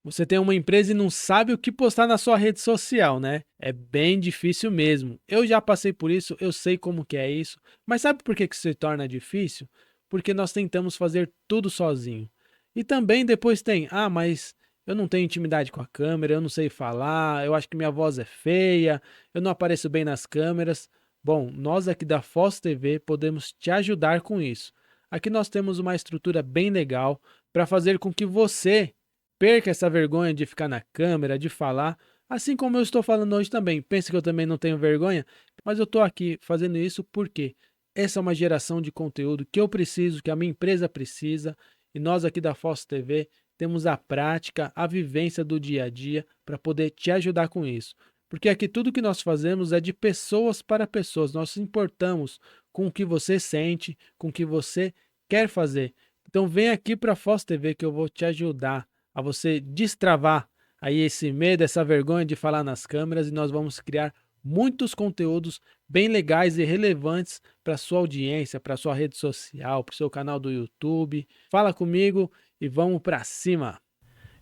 Você tem uma empresa e não sabe o que postar na sua rede social, né? É bem difícil mesmo. Eu já passei por isso, eu sei como que é isso. Mas sabe por que que se torna difícil? Porque nós tentamos fazer tudo sozinho. E também depois tem, mas eu não tenho intimidade com a câmera, eu não sei falar, eu acho que minha voz é feia, eu não apareço bem nas câmeras. Bom, nós aqui da Foz TV podemos te ajudar com isso. Aqui nós temos uma estrutura bem legal para fazer com que você perca essa vergonha de ficar na câmera, de falar, assim como eu estou falando hoje também. Pensa que eu também não tenho vergonha, mas eu estou aqui fazendo isso porque essa é uma geração de conteúdo que eu preciso, que a minha empresa precisa, e nós aqui da Foz TV temos a prática, a vivência do dia a dia para poder te ajudar com isso. Porque aqui tudo que nós fazemos é de pessoas para pessoas. Nós nos importamos com o que você sente, com o que você quer fazer. Então vem aqui para a Foz TV que eu vou te ajudar a você destravar aí esse medo, essa vergonha de falar nas câmeras, e nós vamos criar muitos conteúdos bem legais e relevantes para sua audiência, para sua rede social, para o seu canal do YouTube. Fala comigo e vamos para cima.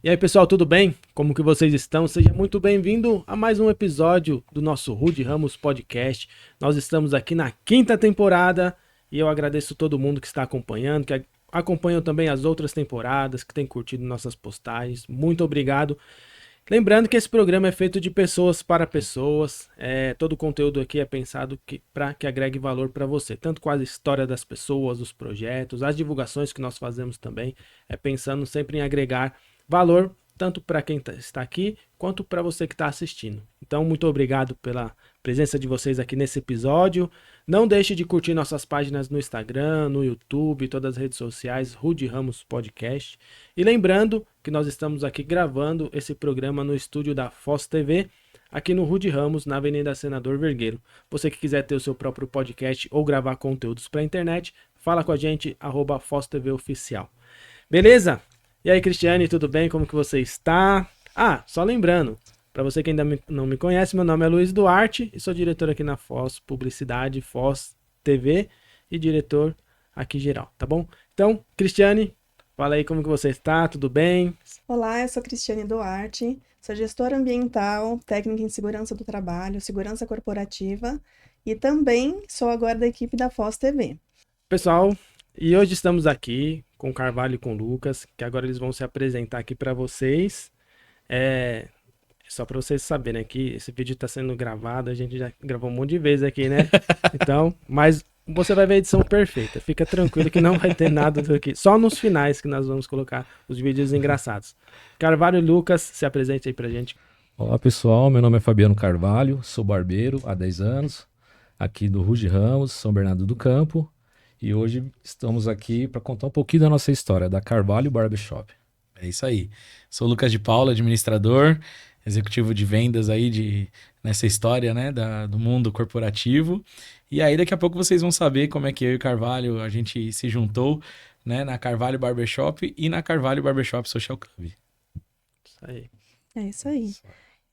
E aí, pessoal, tudo bem? Como que vocês estão? Seja muito bem-vindo a mais um episódio do nosso Rude Ramos Podcast. Nós estamos aqui na 5ª temporada e eu agradeço todo mundo que está acompanhando, que acompanham também as outras temporadas, que tem curtido nossas postagens. Muito obrigado. Lembrando que esse programa é feito de pessoas para pessoas. Todo o conteúdo aqui é pensado para que agregue valor para você. Tanto com a história das pessoas, os projetos, as divulgações que nós fazemos também. É pensando sempre em agregar valor, tanto para quem está aqui, quanto para você que está assistindo. Então, muito obrigado pela presença de vocês aqui nesse episódio. Não deixe de curtir nossas páginas no Instagram, no YouTube, todas as redes sociais, Rude Ramos Podcast. E lembrando que nós estamos aqui gravando esse programa no estúdio da Foz TV, aqui no Rude Ramos, na Avenida Senador Vergueiro. Você que quiser ter o seu próprio podcast ou gravar conteúdos para a internet, fala com a gente, @Foz TV Oficial. Beleza? E aí, Cristiane, tudo bem? Como que você está? Só lembrando, para você que ainda não me conhece, meu nome é Luiz Duarte e sou diretor aqui na Foz Publicidade, Foz TV e diretor aqui geral, tá bom? Então, Cristiane, fala aí como que você está, tudo bem? Olá, eu sou Cristiane Duarte, sou gestora ambiental, técnica em segurança do trabalho, segurança corporativa e também sou agora da equipe da Foz TV. Pessoal, e hoje estamos aqui com o Carvalho e com o Lucas, que agora eles vão se apresentar aqui para vocês. Só para vocês saberem, né, que esse vídeo está sendo gravado, a gente já gravou um monte de vezes aqui, né? Então, mas você vai ver a edição perfeita. Fica tranquilo que não vai ter nada daqui. Só nos finais que nós vamos colocar os vídeos engraçados. Carvalho e Lucas, se apresente aí pra gente. Olá pessoal, meu nome é Fabiano Carvalho, sou barbeiro há 10 anos, aqui do Rude Ramos, São Bernardo do Campo, e hoje estamos aqui para contar um pouquinho da nossa história, da Carvalho Barbershop. É isso aí. Sou o Lucas de Paula, administrador, executivo de vendas aí nessa história, né, do mundo corporativo. E aí daqui a pouco vocês vão saber como é que eu e o Carvalho, a gente se juntou, né, na Carvalho Barbershop e na Carvalho Barbershop Social Club. Isso aí. É isso aí.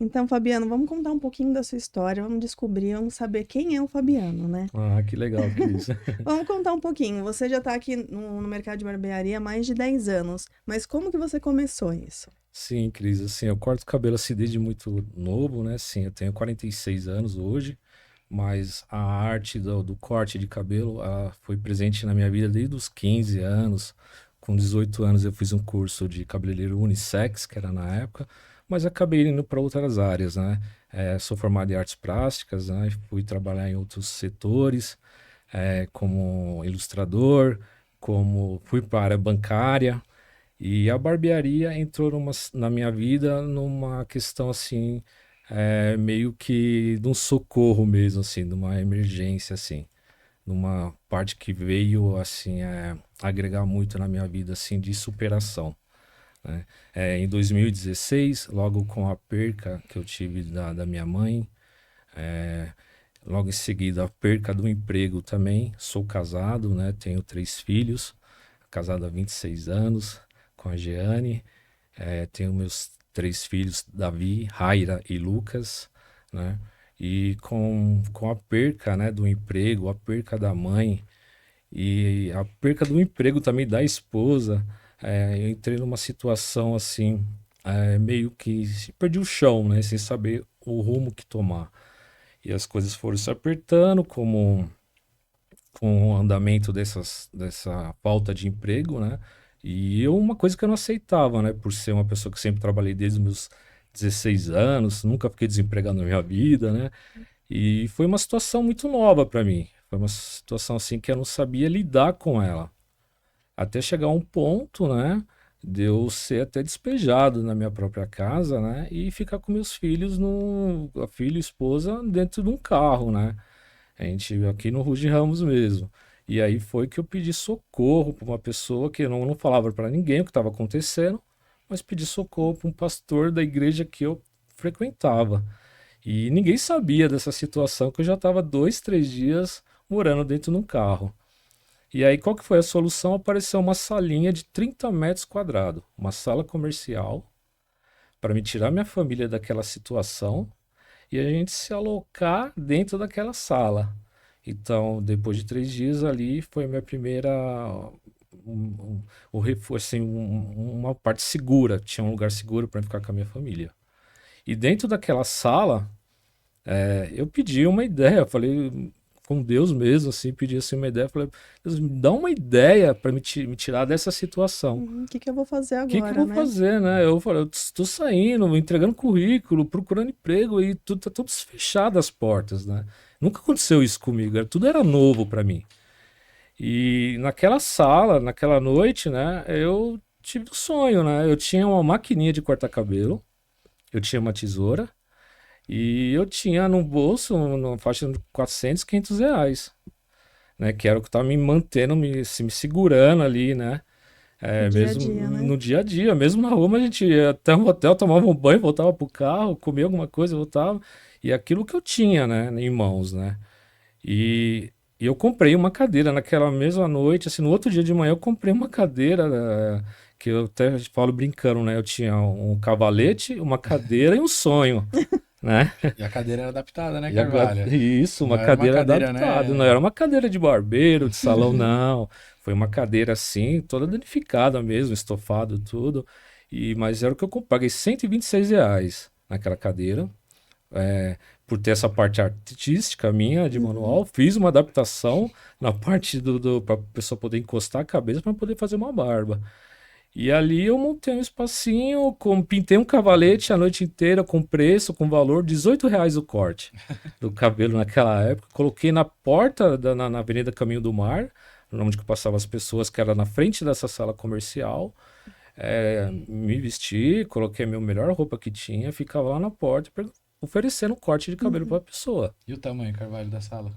Então, Fabiano, vamos contar um pouquinho da sua história, vamos descobrir, vamos saber quem é o Fabiano, né? Ah, que legal que isso. Vamos contar um pouquinho. Você já está aqui no mercado de barbearia há mais de 10 anos, mas como que você começou isso? Sim, Cris, assim, eu corto cabelo assim desde muito novo, né? Sim, eu tenho 46 anos hoje, mas a arte do corte de cabelo foi presente na minha vida desde os 15 anos. Com 18 anos eu fiz um curso de cabeleireiro unissex, que era na época, mas acabei indo para outras áreas, né? Sou formado em artes plásticas, né? Fui trabalhar em outros setores, como ilustrador, como fui para a área bancária, e a barbearia entrou na minha vida numa questão assim, meio que de um socorro mesmo, assim, de uma emergência, assim, numa parte que veio, assim, agregar muito na minha vida, assim, de superação, né? Em 2016, logo com a perca que eu tive da minha mãe, logo em seguida a perca do emprego também, sou casado, né? Tenho 3 filhos, casado há 26 anos com a Jeane, tenho meus 3 filhos, Davi, Raira e Lucas, né? E com a perca, né, do emprego, a perca da mãe e a perca do emprego também da esposa, eu entrei numa situação assim meio que perdi o chão, né? Sem saber o rumo que tomar. E as coisas foram se apertando, como com o andamento dessa falta de emprego, né? E uma coisa que eu não aceitava, né? Por ser uma pessoa que sempre trabalhei desde os meus 16 anos, nunca fiquei desempregado na minha vida, né? E foi uma situação muito nova para mim. Foi uma situação assim que eu não sabia lidar com ela. Até chegar a um ponto, né? De eu ser até despejado na minha própria casa, né? E ficar com meus filhos, a filha e esposa, dentro de um carro, né? A gente aqui no Rude Ramos mesmo. E aí foi que eu pedi socorro para uma pessoa que eu não falava para ninguém o que estava acontecendo, mas pedi socorro para um pastor da igreja que eu frequentava. E ninguém sabia dessa situação, que eu já estava 2, 3 dias morando dentro de um carro. E aí qual que foi a solução? Apareceu uma salinha de 30 metros quadrados, uma sala comercial, para me tirar minha família daquela situação e a gente se alocar dentro daquela sala. Então, depois de 3 dias ali, foi a minha primeira, o reforço, assim, uma parte segura. Tinha um lugar seguro para ficar com a minha família. E dentro daquela sala, eu pedi uma ideia. Eu falei com Deus mesmo, assim, pedi assim uma ideia. Falei, Deus, me dá uma ideia para me tirar dessa situação. O que que eu vou fazer O que que eu agora, vou né? fazer, né? Eu falei, eu estou saindo, entregando currículo, procurando emprego e tudo tá tudo fechado as portas, né? Nunca aconteceu isso comigo, tudo era novo para mim. E naquela sala, naquela noite, né, eu tive um sonho, né? Eu tinha uma maquininha de cortar cabelo, eu tinha uma tesoura e eu tinha no bolso uma faixa de 400, R$ 500, né? Que era o que estava me mantendo, me segurando ali, né? No dia a Mesmo dia, né? no dia a dia, mesmo na rua, mas a gente ia até um hotel, tomava um banho, voltava pro carro, comia alguma coisa, voltava. E aquilo que eu tinha, né, em mãos, né? E, e eu comprei uma cadeira naquela mesma noite, assim, no outro dia de manhã eu comprei uma cadeira, que eu até falo brincando, né? Eu tinha um cavalete, uma cadeira e um sonho, né? E a cadeira era adaptada, né, E Carvalho? isso, uma Não era uma cadeira cadeira, adaptada. Não né? era uma cadeira de barbeiro, de salão, não. Foi uma cadeira assim, toda danificada mesmo, estofado, tudo. Mas era o que paguei R$ 126 naquela cadeira. Por ter essa parte artística minha de Uhum. manual, fiz uma adaptação na parte para a pessoa poder encostar a cabeça para poder fazer uma barba. E ali eu montei um espacinho, pintei um cavalete a noite inteira com preço, com valor, R$ 18 o corte do cabelo naquela época. Coloquei na porta, na Avenida Caminho do Mar, onde que passavam as pessoas, que era na frente dessa sala comercial. Me vesti, coloquei a minha melhor roupa que tinha, ficava lá na porta oferecendo um corte de cabelo para a Uhum. pessoa. E o tamanho, Carvalho, da sala?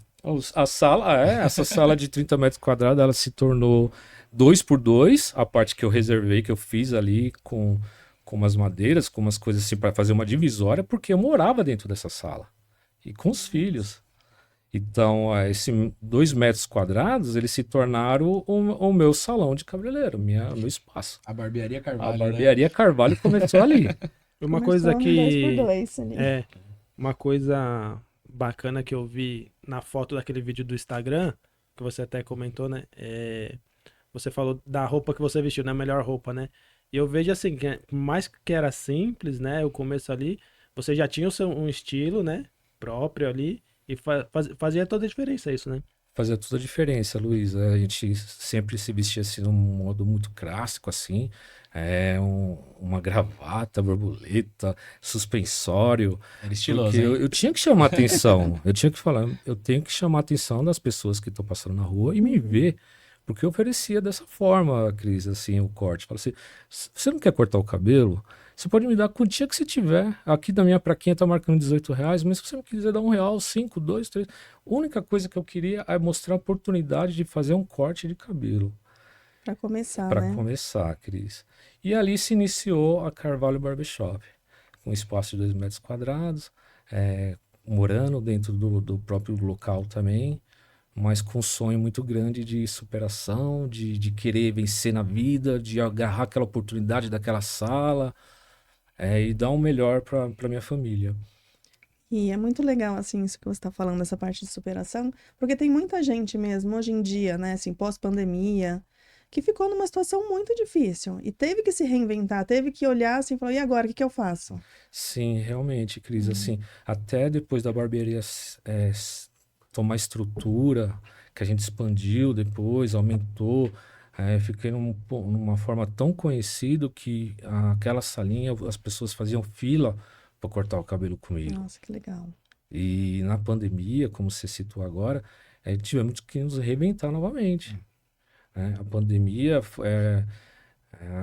A sala, essa sala de 30 metros quadrados, ela se tornou 2 por 2. A parte que eu reservei, que eu fiz ali com umas madeiras, com umas coisas assim, para fazer uma divisória, porque eu morava dentro dessa sala e com os filhos. Então, esses 2 metros quadrados, eles se tornaram o meu salão de cabeleireiro, meu espaço. A barbearia A Carvalho, né? barbearia Carvalho começou ali. Uma coisa Começou no 2 por que 2 ali. é uma coisa bacana que eu vi na foto daquele vídeo do Instagram, que você até comentou, né? Você falou da roupa que você vestiu, né? A melhor roupa, né? E eu vejo assim, que por mais que era simples, né? O começo ali, você já tinha um estilo, né? Próprio ali, e fazia toda a diferença isso, né? Fazia toda a diferença, Luiz. A gente sempre se vestia assim num modo muito clássico, assim. Uma gravata, borboleta, suspensório. Era Porque estiloso, eu, hein? eu tinha que chamar atenção. Eu tinha que falar, eu tenho que chamar a atenção das pessoas que estão passando na rua e me Uhum. ver. Porque eu oferecia dessa forma, Cris, assim, o corte. Fala assim, você não quer cortar o cabelo? Você pode me dar a quantia que você tiver. Aqui da minha praquinha tá marcando R$ 18, mas se você me quiser dar R$ 1, 5, 2, 3. A única coisa que eu queria é mostrar a oportunidade de fazer um corte de cabelo. Pra começar, Para né? começar, Cris. E ali se iniciou a Carvalho Barbershop, com um espaço de 2 metros quadrados, morando dentro do próprio local também, mas com um sonho muito grande de superação, de querer vencer na vida, de agarrar aquela oportunidade daquela sala, e dar o melhor para minha família. E é muito legal, assim, isso que você está falando, essa parte de superação, porque tem muita gente mesmo, hoje em dia, né, assim, pós-pandemia, que ficou numa situação muito difícil e teve que se reinventar, teve que olhar assim e falar, e agora, o que que eu faço? Sim, realmente, Cris, assim, até depois da barbearia tomar estrutura, que a gente expandiu depois, aumentou, fiquei numa forma tão conhecido que aquela salinha, as pessoas faziam fila para cortar o cabelo comigo. Nossa, que legal. E na pandemia, como você citou agora, tivemos que nos reinventar novamente, né? A pandemia,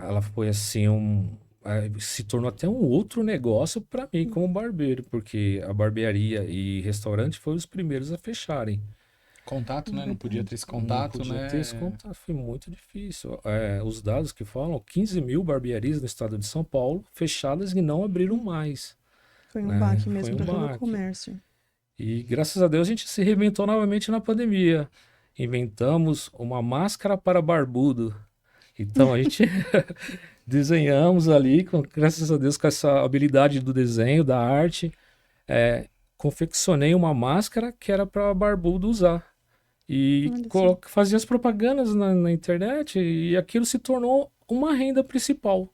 ela foi assim, se tornou até um outro negócio para mim como barbeiro, porque a barbearia e restaurante foram os primeiros a fecharem. Contato, né? Não podia ter esse Não contato, podia né? ter esse contato, foi muito difícil. Os dados que falam, 15 mil barbearias no estado de São Paulo fechadas e não abriram mais. Foi um Né? baque Foi mesmo um para todo o baque. comércio. E graças a Deus a gente se reinventou novamente na pandemia. Inventamos uma máscara para barbudo. Então a gente desenhamos ali, graças a Deus, com essa habilidade do desenho, da arte, confeccionei uma máscara que era para barbudo usar. E Olha só. fazia as propagandas na internet e aquilo se tornou uma renda principal.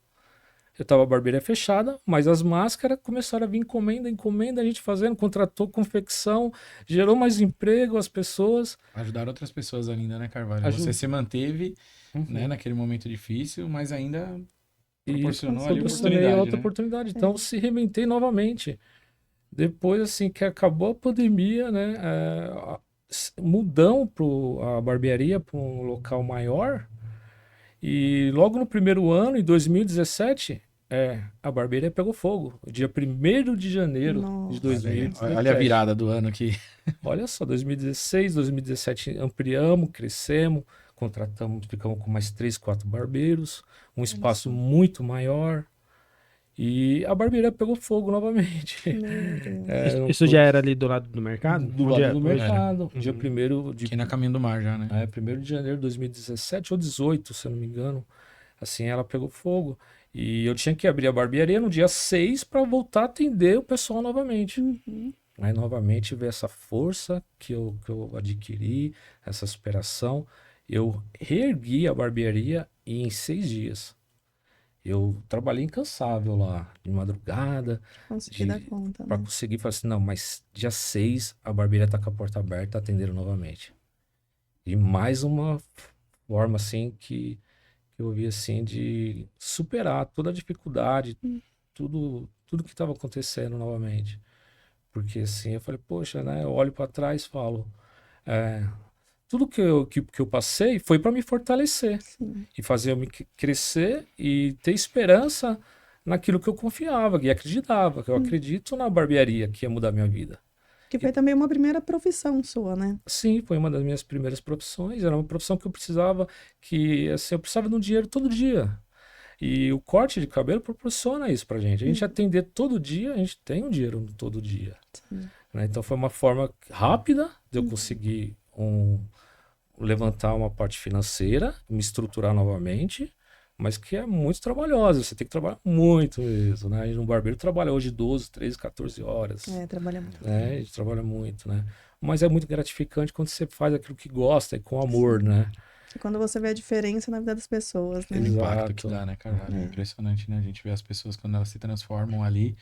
Eu tava a barbearia fechada, mas as máscaras começaram a vir encomenda, a gente fazendo, contratou confecção, gerou mais emprego às pessoas. Ajudar outras pessoas ainda, né, Carvalho? Ajuda. Você se manteve, né, naquele momento difícil, mas ainda proporcionou ali proporcionei oportunidade, outra né? oportunidade. Então, se reinventei novamente. Depois, assim, que acabou a pandemia, né, mudamos a barbearia para um local maior. E logo no primeiro ano, em 2017, a barbearia pegou fogo. Dia 1º de janeiro de Nossa. 2017. Olha a virada do ano aqui. Olha só, 2016, 2017 ampliamos, crescemos, ficamos com mais 3, 4 barbeiros, um espaço muito maior. E a barbearia pegou fogo novamente. Meu Deus. Não Isso foi- já era ali do lado do mercado? do Onde lado é? do Hoje? mercado. Dia 1º de Aqui na Caminho do Mar já, né? 1º de janeiro de 2017 ou 18, se eu não me engano. Assim, ela pegou fogo. E eu tinha que abrir a barbearia no dia 6 para voltar a atender o pessoal novamente. Uhum. Aí, novamente, ver essa força que eu adquiri, essa superação. Eu reergui a barbearia e em 6 dias. Eu trabalhei incansável lá, de madrugada, Consegui dar conta, para né? conseguir falar assim, não, mas dia 6 a barbearia tá com a porta aberta, atendendo novamente. E mais uma forma, assim, que eu vi, assim, de superar toda a dificuldade, tudo que estava acontecendo novamente. Porque, assim, eu falei, poxa, né, eu olho para trás e falo, tudo que eu passei foi para me fortalecer Sim. e fazer eu me crescer e ter esperança naquilo que eu confiava e acreditava, que eu acredito na barbearia que ia mudar minha vida. Que foi também uma primeira profissão sua, né? Sim, foi uma das minhas primeiras profissões. Era uma profissão que eu precisava, assim, eu precisava de um dinheiro todo dia. E o corte de cabelo proporciona isso pra gente. A gente atender todo dia, a gente tem um dinheiro todo dia. Sim. Né? Então foi uma forma rápida de eu conseguir levantar uma parte financeira, me estruturar novamente, mas que é muito trabalhosa. Você tem que trabalhar muito mesmo, né? E um barbeiro trabalha hoje 12, 13, 14 horas. Trabalha muito. Né? A gente trabalha muito, né? Mas é muito gratificante quando você faz aquilo que gosta e com amor, né? E quando você vê a diferença na vida das pessoas, né? O impacto Exato. que dá, né, Carvalho? É impressionante, né? A gente vê as pessoas quando elas se transformam ali,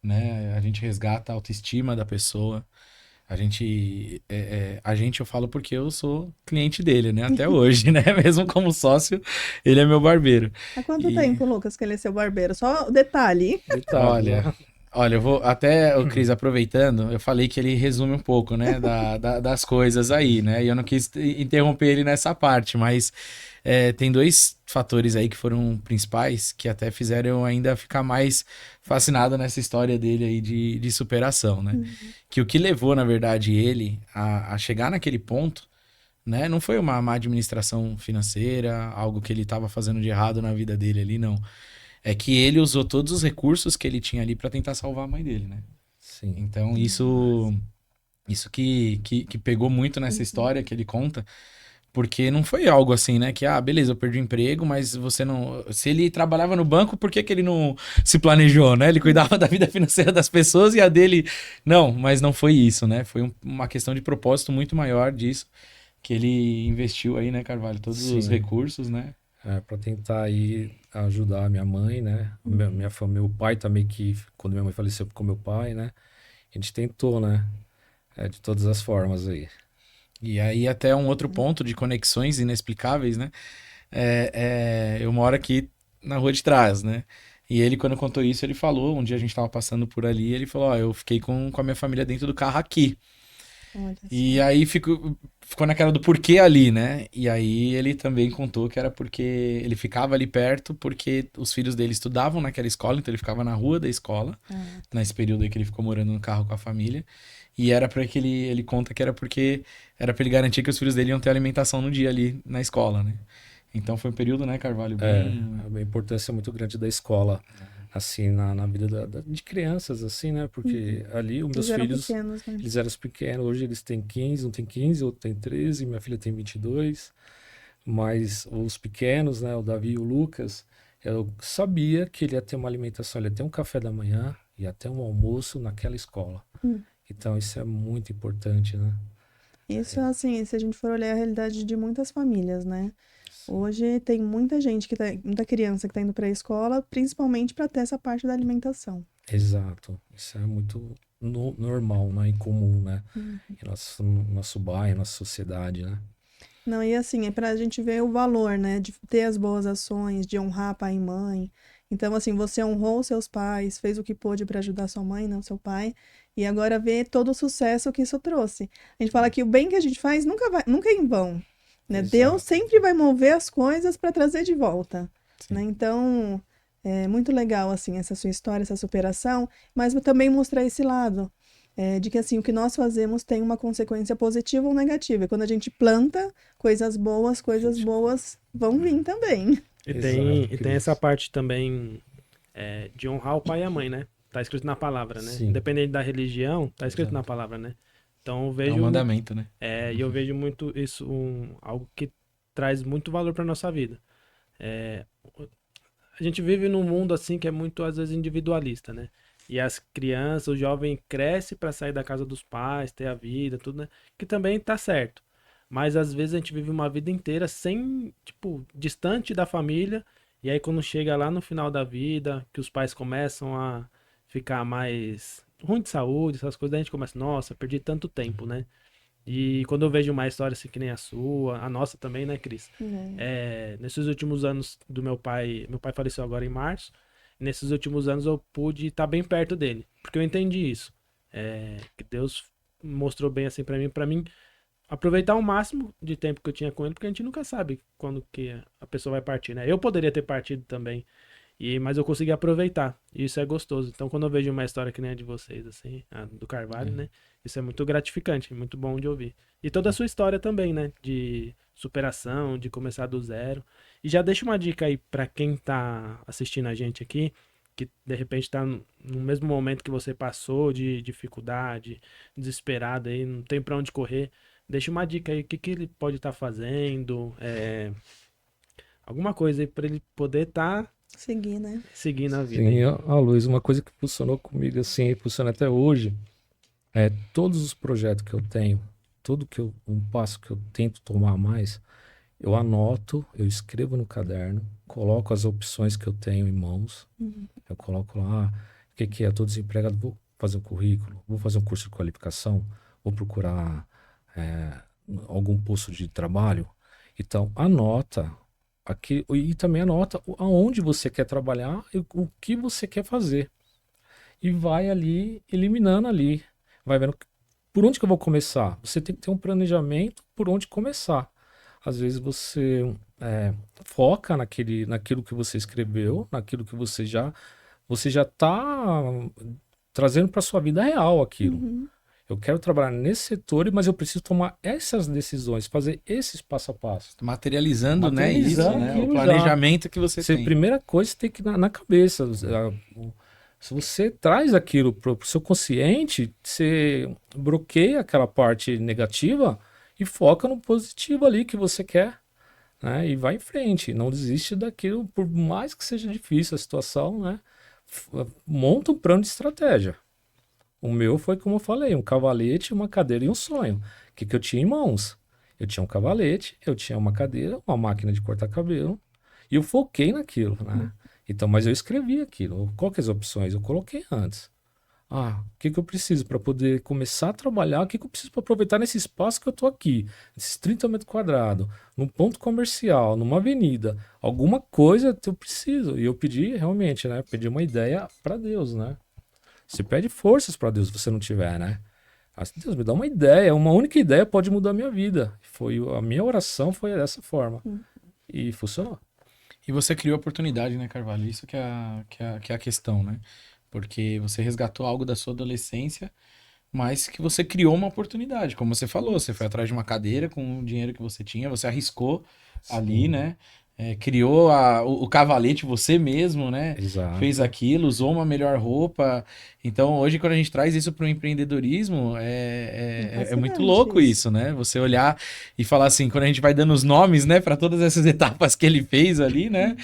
né? A gente resgata a autoestima da pessoa. A gente, eu falo porque eu sou cliente dele, né? Até hoje, né? Mesmo como sócio, ele é meu barbeiro. Há quanto E- tempo, Lucas, que ele é seu barbeiro? Só detalhe. Detalhe, né? Olha, eu vou até, o Cris, aproveitando, eu falei que ele resume um pouco, né, das coisas aí, né? E eu não quis interromper ele nessa parte, mas tem dois fatores aí que foram principais, que até fizeram eu ainda ficar mais fascinado nessa história dele aí de superação, né? Que o que levou, na verdade, ele a chegar naquele ponto, né? Não foi uma má administração financeira, algo que ele estava fazendo de errado na vida dele ali, não. É que ele usou todos os recursos que ele tinha ali para tentar salvar a mãe dele, né? Sim. Então isso que pegou muito nessa história que ele conta, porque não foi algo assim, né? Que, beleza, eu perdi o emprego, mas você não... Se ele trabalhava no banco, por que ele não se planejou, né? Ele cuidava da vida financeira das pessoas e a dele... Não, mas não foi isso, né? Foi uma questão de propósito muito maior disso, que ele investiu aí, né, Carvalho? Todos os Sim. recursos, né? Para tentar aí ajudar a minha mãe, né? Meu pai também, que quando minha mãe faleceu, ficou meu pai, né? A gente tentou, né? De todas as formas aí. E aí até um outro ponto de conexões inexplicáveis, né? Eu moro aqui na rua de trás, né? E ele, quando contou isso, ele falou, um dia a gente tava passando por ali, ele falou, ó, eu fiquei com a minha família dentro do carro aqui. Olha E só. aí ficou naquela do porquê ali, né? E aí ele também contou que era porque ele ficava ali perto, porque os filhos dele estudavam naquela escola, então ele ficava na rua da escola, Ah, nesse período aí que ele ficou morando no carro com a família. E era para que ele conta que era porque era para ele garantir que os filhos dele iam ter alimentação no dia ali na escola, né? Então foi um período, né, Carvalho, bem. A importância muito grande da escola, assim, na vida de crianças, assim, né? Porque ali os meus eles eram filhos, pequenos, né? eles eram pequenos, hoje eles têm 15, um tem 15, outro tem 13, minha filha tem 22, mas os pequenos, né, o Davi e o Lucas, eu sabia que ele ia ter uma alimentação, ele ia ter um café da manhã, ia ter um almoço naquela escola. Hum. Então isso é muito importante, né? Isso, assim, se a gente for olhar a realidade de muitas famílias, né? Hoje tem muita gente muita criança que tá indo para a escola, principalmente para ter essa parte da alimentação. Exato. Isso é muito normal, né? E comum, né? Em nosso bairro, nossa sociedade, né? Não, e assim, é pra gente ver o valor, né, de ter as boas ações, de honrar pai e mãe. Então, assim, você honrou seus pais, fez o que pôde para ajudar sua mãe, não seu pai, e agora vê todo o sucesso que isso trouxe. A gente fala que o bem que a gente faz nunca é em vão, né? Deus Exato. sempre vai mover as coisas para trazer de volta, Sim. né? Então, é muito legal, assim, essa sua história, essa superação, mas também mostrar esse lado. De que assim, o que nós fazemos tem uma consequência positiva ou negativa. E quando a gente planta coisas boas vão vir também. E Exato, tem Cris. essa parte também de honrar o pai e a mãe, né? Tá escrito na palavra, né? Sim. Independente da religião, tá escrito na Exato. palavra, né? Então eu É um vejo, mandamento, né? e eu vejo muito isso, algo que traz muito valor para nossa vida. É, a gente vive num mundo assim que é muito às vezes individualista, né? E as crianças, o jovem cresce para sair da casa dos pais, ter a vida, tudo, né? Que também tá certo. Mas às vezes a gente vive uma vida inteira sem, tipo, distante da família, e aí quando chega lá no final da vida, que os pais começam a ficar mais ruim de saúde, essas coisas, daí a gente começa, nossa, perdi tanto tempo, né? E quando eu vejo uma história assim que nem a sua, a nossa também, né, Cris? Nesses últimos anos do meu pai faleceu agora em março, e nesses últimos anos eu pude estar bem perto dele, porque eu entendi isso. Que Deus mostrou bem assim para mim aproveitar o máximo de tempo que eu tinha com ele, porque a gente nunca sabe quando que a pessoa vai partir, né? Eu poderia ter partido também, mas eu consegui aproveitar, e isso é gostoso. Então, quando eu vejo uma história que nem a de vocês, assim, a do Carvalho, né? Isso é muito gratificante, muito bom de ouvir. E toda a sua história também, né? De superação, de começar do zero. E já deixa uma dica aí pra quem tá assistindo a gente aqui, que de repente tá no mesmo momento que você passou, de dificuldade, desesperado aí, não tem pra onde correr. Deixa uma dica aí, o que que ele pode estar fazendo, alguma coisa aí pra ele poder estar Seguir, né? seguindo a vida aí. Sim, Luiz, uma coisa que funcionou comigo assim, e funciona até hoje, todos os projetos que eu tenho, um passo que eu tento tomar mais, eu anoto, eu escrevo no caderno, coloco as opções que eu tenho em mãos, eu coloco lá, o que que é, tô desempregado, vou fazer um currículo, vou fazer um curso de qualificação, vou procurar é, algum posto de trabalho. Então, anota aqui, e também anota aonde você quer trabalhar e o que você quer fazer. E vai ali, eliminando ali, vai vendo por onde que eu vou começar. Você tem que ter um planejamento por onde começar. Às vezes você foca naquilo que você escreveu, naquilo que você já está trazendo para sua vida real aquilo. Uhum. Eu quero trabalhar nesse setor, mas eu preciso tomar essas decisões, fazer esses passo a passo. Materializando, né? Isso, Materializar né? O aquilo já. planejamento que você tem. Primeira coisa, você tem que ir na cabeça. Se você traz aquilo para o seu consciente, você bloqueia aquela parte negativa e foca no positivo ali que você quer, né? E vai em frente. Não desiste daquilo, por mais que seja difícil a situação, né? Monta um plano de estratégia. O meu foi, como eu falei, um cavalete, uma cadeira e um sonho. O que eu tinha em mãos? Eu tinha um cavalete, eu tinha uma cadeira, uma máquina de cortar cabelo, e eu foquei naquilo, né? Então, mas eu escrevi aquilo. Qual que é as opções? Eu coloquei antes. O que que eu preciso para poder começar a trabalhar? O que que eu preciso para aproveitar nesse espaço que eu tô aqui? Esses 30 metros quadrados, num ponto comercial, numa avenida. Alguma coisa eu preciso. E eu pedi, realmente, né? Pedi uma ideia para Deus, né? Você pede forças para Deus se você não tiver, né? Deus, me dá uma ideia. Uma única ideia pode mudar a minha vida. A minha oração foi dessa forma. E funcionou. E você criou oportunidade, né, Carvalho? Isso que é a questão, né? Porque você resgatou algo da sua adolescência, mas que você criou uma oportunidade. Como você falou, você foi atrás de uma cadeira com o dinheiro que você tinha, você arriscou ali, né? Criou o cavalete você mesmo, né? Exato. Fez aquilo, usou uma melhor roupa. Então, hoje, quando a gente traz isso para o empreendedorismo, é muito fascinante louco isso. isso, né? Você olhar e falar assim, quando a gente vai dando os nomes, né, para todas essas etapas que ele fez ali, né?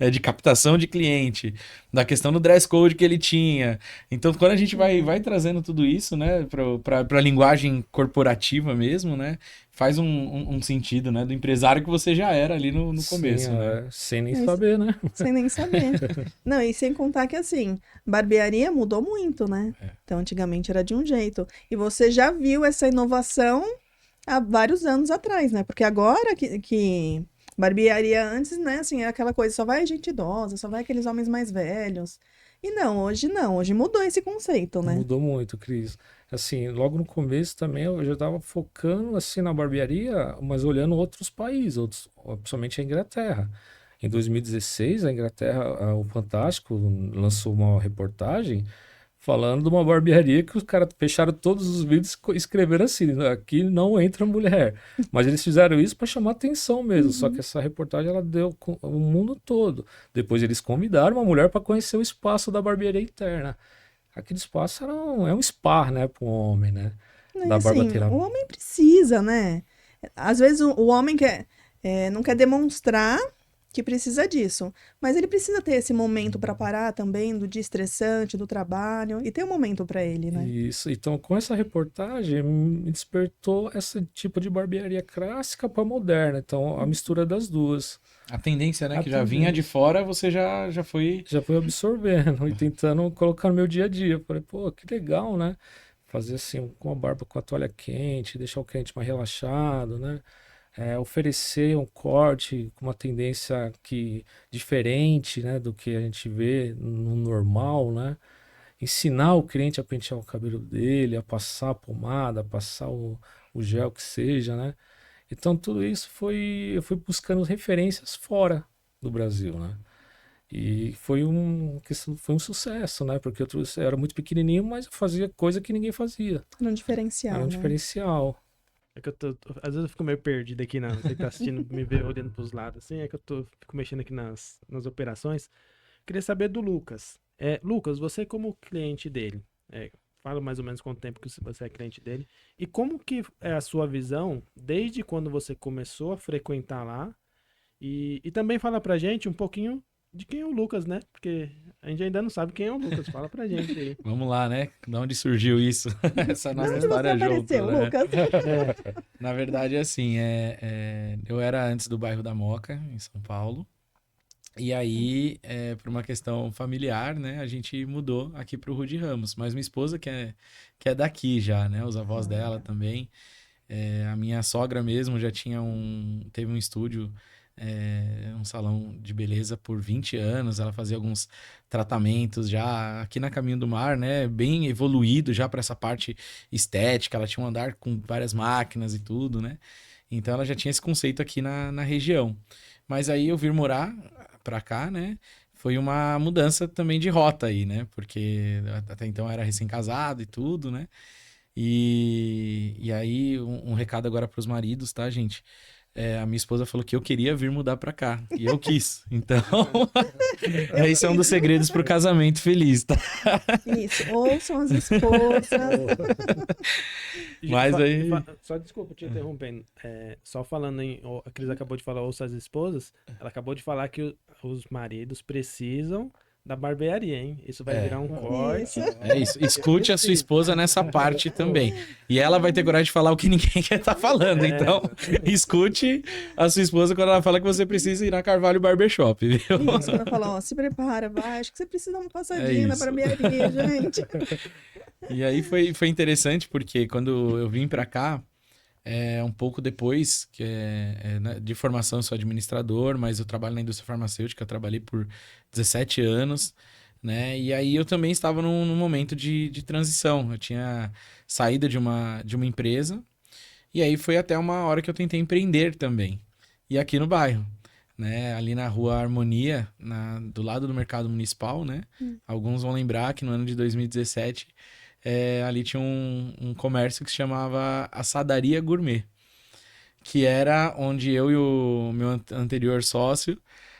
De captação de cliente, da questão do dress code que ele tinha. Então, quando a gente vai trazendo tudo isso, né, para a linguagem corporativa mesmo, né? Faz um sentido, né? Do empresário que você já era ali no começo, Sim, né? sem nem Isso. saber, né? Sem nem saber. Não, e sem contar que assim, barbearia mudou muito, né? Então, antigamente era de um jeito. E você já viu essa inovação há vários anos atrás, né? Porque agora que barbearia antes, né, assim, era aquela coisa, só vai gente idosa, só vai aqueles homens mais velhos. E não, hoje mudou esse conceito, né? Mudou muito, Cris. Assim, logo no começo também eu já estava focando assim na barbearia, mas olhando outros países, principalmente a Inglaterra. Em 2016, a Inglaterra, o Fantástico lançou uma reportagem falando de uma barbearia que os caras fecharam todos os vídeos e escreveram assim: aqui não entra mulher. Mas eles fizeram isso para chamar atenção mesmo. Só que essa reportagem ela deu o mundo todo. Depois eles convidaram uma mulher para conhecer o espaço da barbearia interna. Aquele espaço é um spa, né, para um homem, né? E Da assim, barbaterapia. o homem precisa, né? Às vezes o homem não quer demonstrar que precisa disso, mas ele precisa ter esse momento para parar também do dia estressante, do trabalho, e ter um momento para ele, né? Isso. Então, com essa reportagem, me despertou esse tipo de barbearia clássica para moderna. Então, a mistura das duas. A tendência, né, A que já vinha de tendência. fora, você já foi... Já fui absorvendo e tentando colocar no meu dia a dia. Falei, pô, que legal, né? Fazer assim, com a barba com a toalha quente, deixar o cliente mais relaxado, né? Oferecer um corte com uma tendência diferente, né, do que a gente vê no normal, né? Ensinar o cliente a pentear o cabelo dele, a passar a pomada, a passar o gel que seja, né? Então tudo isso eu fui buscando referências fora do Brasil, né? E foi um sucesso, né? Porque eu era muito pequenininho, mas eu fazia coisa que ninguém fazia. No Era diferencial, um né? diferencial. É que às vezes eu fico meio perdido aqui, você que tá assistindo, me vê olhando pros lados, assim, é que fico mexendo aqui nas operações. Queria saber do Lucas. Lucas, você como cliente dele, fala mais ou menos quanto tempo que você é cliente dele, e como que é a sua visão desde quando você começou a frequentar lá, e também fala pra gente um pouquinho de quem é o Lucas, né? Porque a gente ainda não sabe quem é o Lucas, fala pra gente aí. Vamos lá, né? De onde surgiu isso? Essa De nossa onde você história junto, apareceu, né? Lucas? Na verdade, assim, eu era antes do bairro da Moca, em São Paulo. E aí, por uma questão familiar, né, a gente mudou aqui pro Rude Ramos. Mas minha esposa, que é daqui já, né? Os avós dela também. A minha sogra mesmo já teve um estúdio, um salão de beleza por 20 anos. Ela fazia alguns tratamentos já aqui na Caminho do Mar, né? Bem evoluído já para essa parte estética. Ela tinha um andar com várias máquinas e tudo, né? Então ela já tinha esse conceito aqui na região. Mas aí eu vir morar pra cá, né? Foi uma mudança também de rota aí, né? Porque até então eu era recém-casado e tudo, né? E aí, um recado agora pros maridos, tá, gente? A minha esposa falou que eu queria vir mudar pra cá. E eu quis. Então, esse é um dos segredos pro casamento feliz, tá? Isso, ouçam as esposas. Mas aí... Só desculpa te interrompendo. Só falando a Cris acabou de falar ouça as esposas, ela acabou de falar que os maridos precisam da barbearia, hein? Isso vai virar um corte. Isso. É isso. Escute a sua esposa nessa parte também. E ela vai ter coragem de falar o que ninguém quer estar falando. Então, escute a sua esposa quando ela fala que você precisa ir na Carvalho Barbershop, viu? Isso, ela falou, ó, se prepara, vai, acho que você precisa dar uma passadinha na isso. barbearia, gente. E aí foi interessante porque quando eu vim pra cá, um pouco depois, né, de formação eu sou administrador, mas eu trabalho na indústria farmacêutica, eu trabalhei por 17 anos, né? E aí eu também estava num momento de transição. Eu tinha saído de uma empresa, e aí foi até uma hora que eu tentei empreender também. E aqui no bairro, né? Ali na Rua Harmonia, do lado do Mercado Municipal, né? Alguns vão lembrar que no ano de 2017 ali tinha um comércio que se chamava Assadaria Gourmet, que era onde eu e o meu anterior sócio,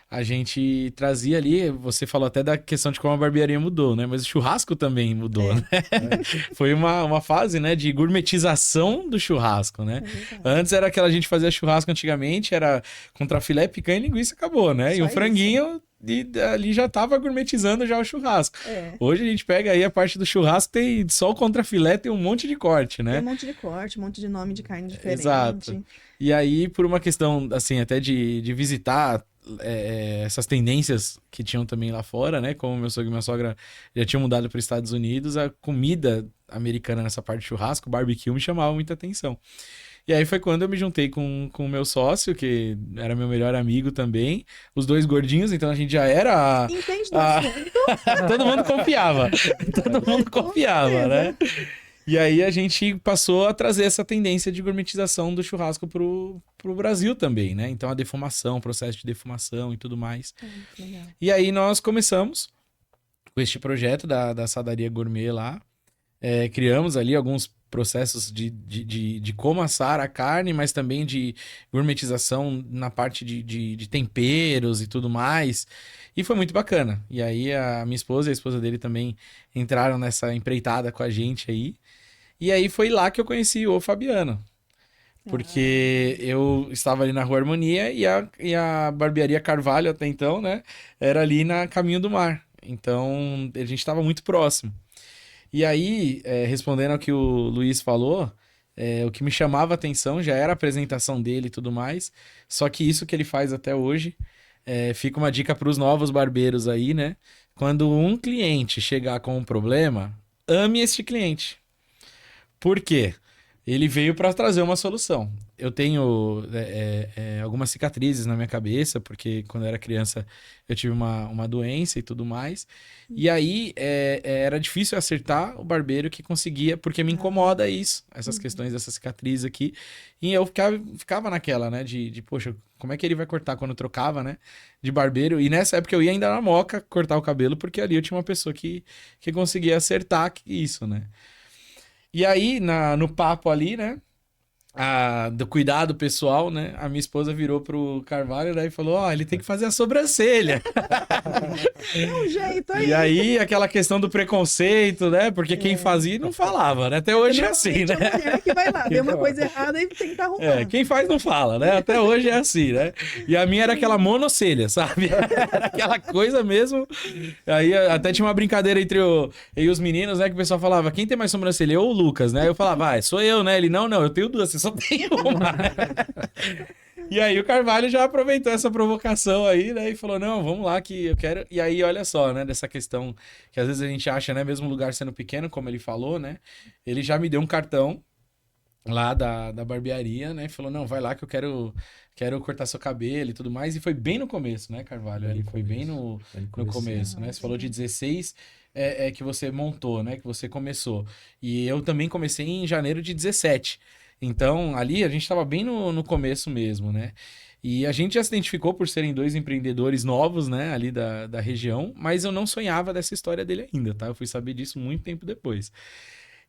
a gente trazia ali, você falou até da questão de como a barbearia mudou, né? Mas o churrasco também mudou, né? Foi uma fase, né, de gourmetização do churrasco, né? Antes era aquela, a gente fazia churrasco antigamente, era contra filé, picanha e linguiça, acabou, né? Só E o isso. franguinho... E ali já tava gourmetizando já o churrasco. É. Hoje a gente pega aí a parte do churrasco, tem só o contrafilé, tem um monte de corte, Tem né? um monte de corte, um monte de nome de carne diferente. Exato. E aí, por uma questão, assim, até de visitar essas tendências que tinham também lá fora, né? Como meu sogro e minha sogra já tinham mudado para os Estados Unidos, a comida americana nessa parte de churrasco, barbecue, me chamava muita atenção. E aí foi quando eu me juntei com o meu sócio, que era meu melhor amigo também, os dois gordinhos, então a gente já era... Entende do assunto? Todo mundo confiava. Todo mundo confiava, né? E aí a gente passou a trazer essa tendência de gourmetização do churrasco pro Brasil também, né? Então a defumação, o processo de defumação e tudo mais. Legal. E aí nós começamos com este projeto da Assadaria Gourmet lá. Criamos ali alguns processos de como assar a carne, mas também de gourmetização na parte de temperos e tudo mais. E foi muito bacana. E aí a minha esposa e a esposa dele também entraram nessa empreitada com a gente aí. E aí foi lá que eu conheci o Fabiano. Porque eu estava ali na Rua Harmonia e a barbearia Carvalho até então, né? Era ali na Caminho do Mar. Então a gente estava muito próximo. E aí, respondendo ao que o Luiz falou, o que me chamava a atenção já era a apresentação dele e tudo mais. Só que isso que ele faz até hoje, fica uma dica para os novos barbeiros aí, né? Quando um cliente chegar com um problema, ame este cliente. Por quê? Ele veio para trazer uma solução. Eu tenho algumas cicatrizes na minha cabeça, porque quando eu era criança eu tive uma doença e tudo mais. E aí era difícil acertar o barbeiro que conseguia, porque me incomoda isso, essas questões dessa cicatriz aqui. E eu ficava naquela, né, poxa, como é que ele vai cortar quando eu trocava, né, de barbeiro? E nessa época eu ia ainda na Moca cortar o cabelo, porque ali eu tinha uma pessoa que conseguia acertar isso, né? E aí, no papo ali, né? Do cuidado pessoal, né? A minha esposa virou pro Carvalho, né, e falou: ó, ele tem que fazer a sobrancelha. É um jeito aí. E aí, aquela questão do preconceito, né? Porque quem fazia não falava, né? Até hoje é assim, né? A mulher que vai lá, deu uma coisa errada e tenta arrumar. Quem faz não fala, né? Até hoje é assim, né? E a minha era aquela monocelha, sabe? Era aquela coisa mesmo. Aí até tinha uma brincadeira entre eu e os meninos, né? Que o pessoal falava: quem tem mais sobrancelha? Eu ou o Lucas, né? Eu falava: sou eu, né? Ele: não, eu tenho duas, você só tem uma. E aí o Carvalho já aproveitou essa provocação aí, né? E falou: não, vamos lá que eu quero. E aí, olha só, né? Dessa questão que às vezes a gente acha, né? Mesmo o lugar sendo pequeno, como ele falou, né? Ele já me deu um cartão lá da barbearia, né? E falou: não, vai lá que eu quero cortar seu cabelo e tudo mais. E foi bem no começo, né, Carvalho? Ele foi bem no começo, né? Você falou de 16 que você montou, né? Que você começou. E eu também comecei em janeiro de 17. Então, ali a gente estava bem no começo mesmo, né? E a gente já se identificou por serem dois empreendedores novos, né? Ali da região. Mas eu não sonhava dessa história dele ainda, tá? Eu fui saber disso muito tempo depois.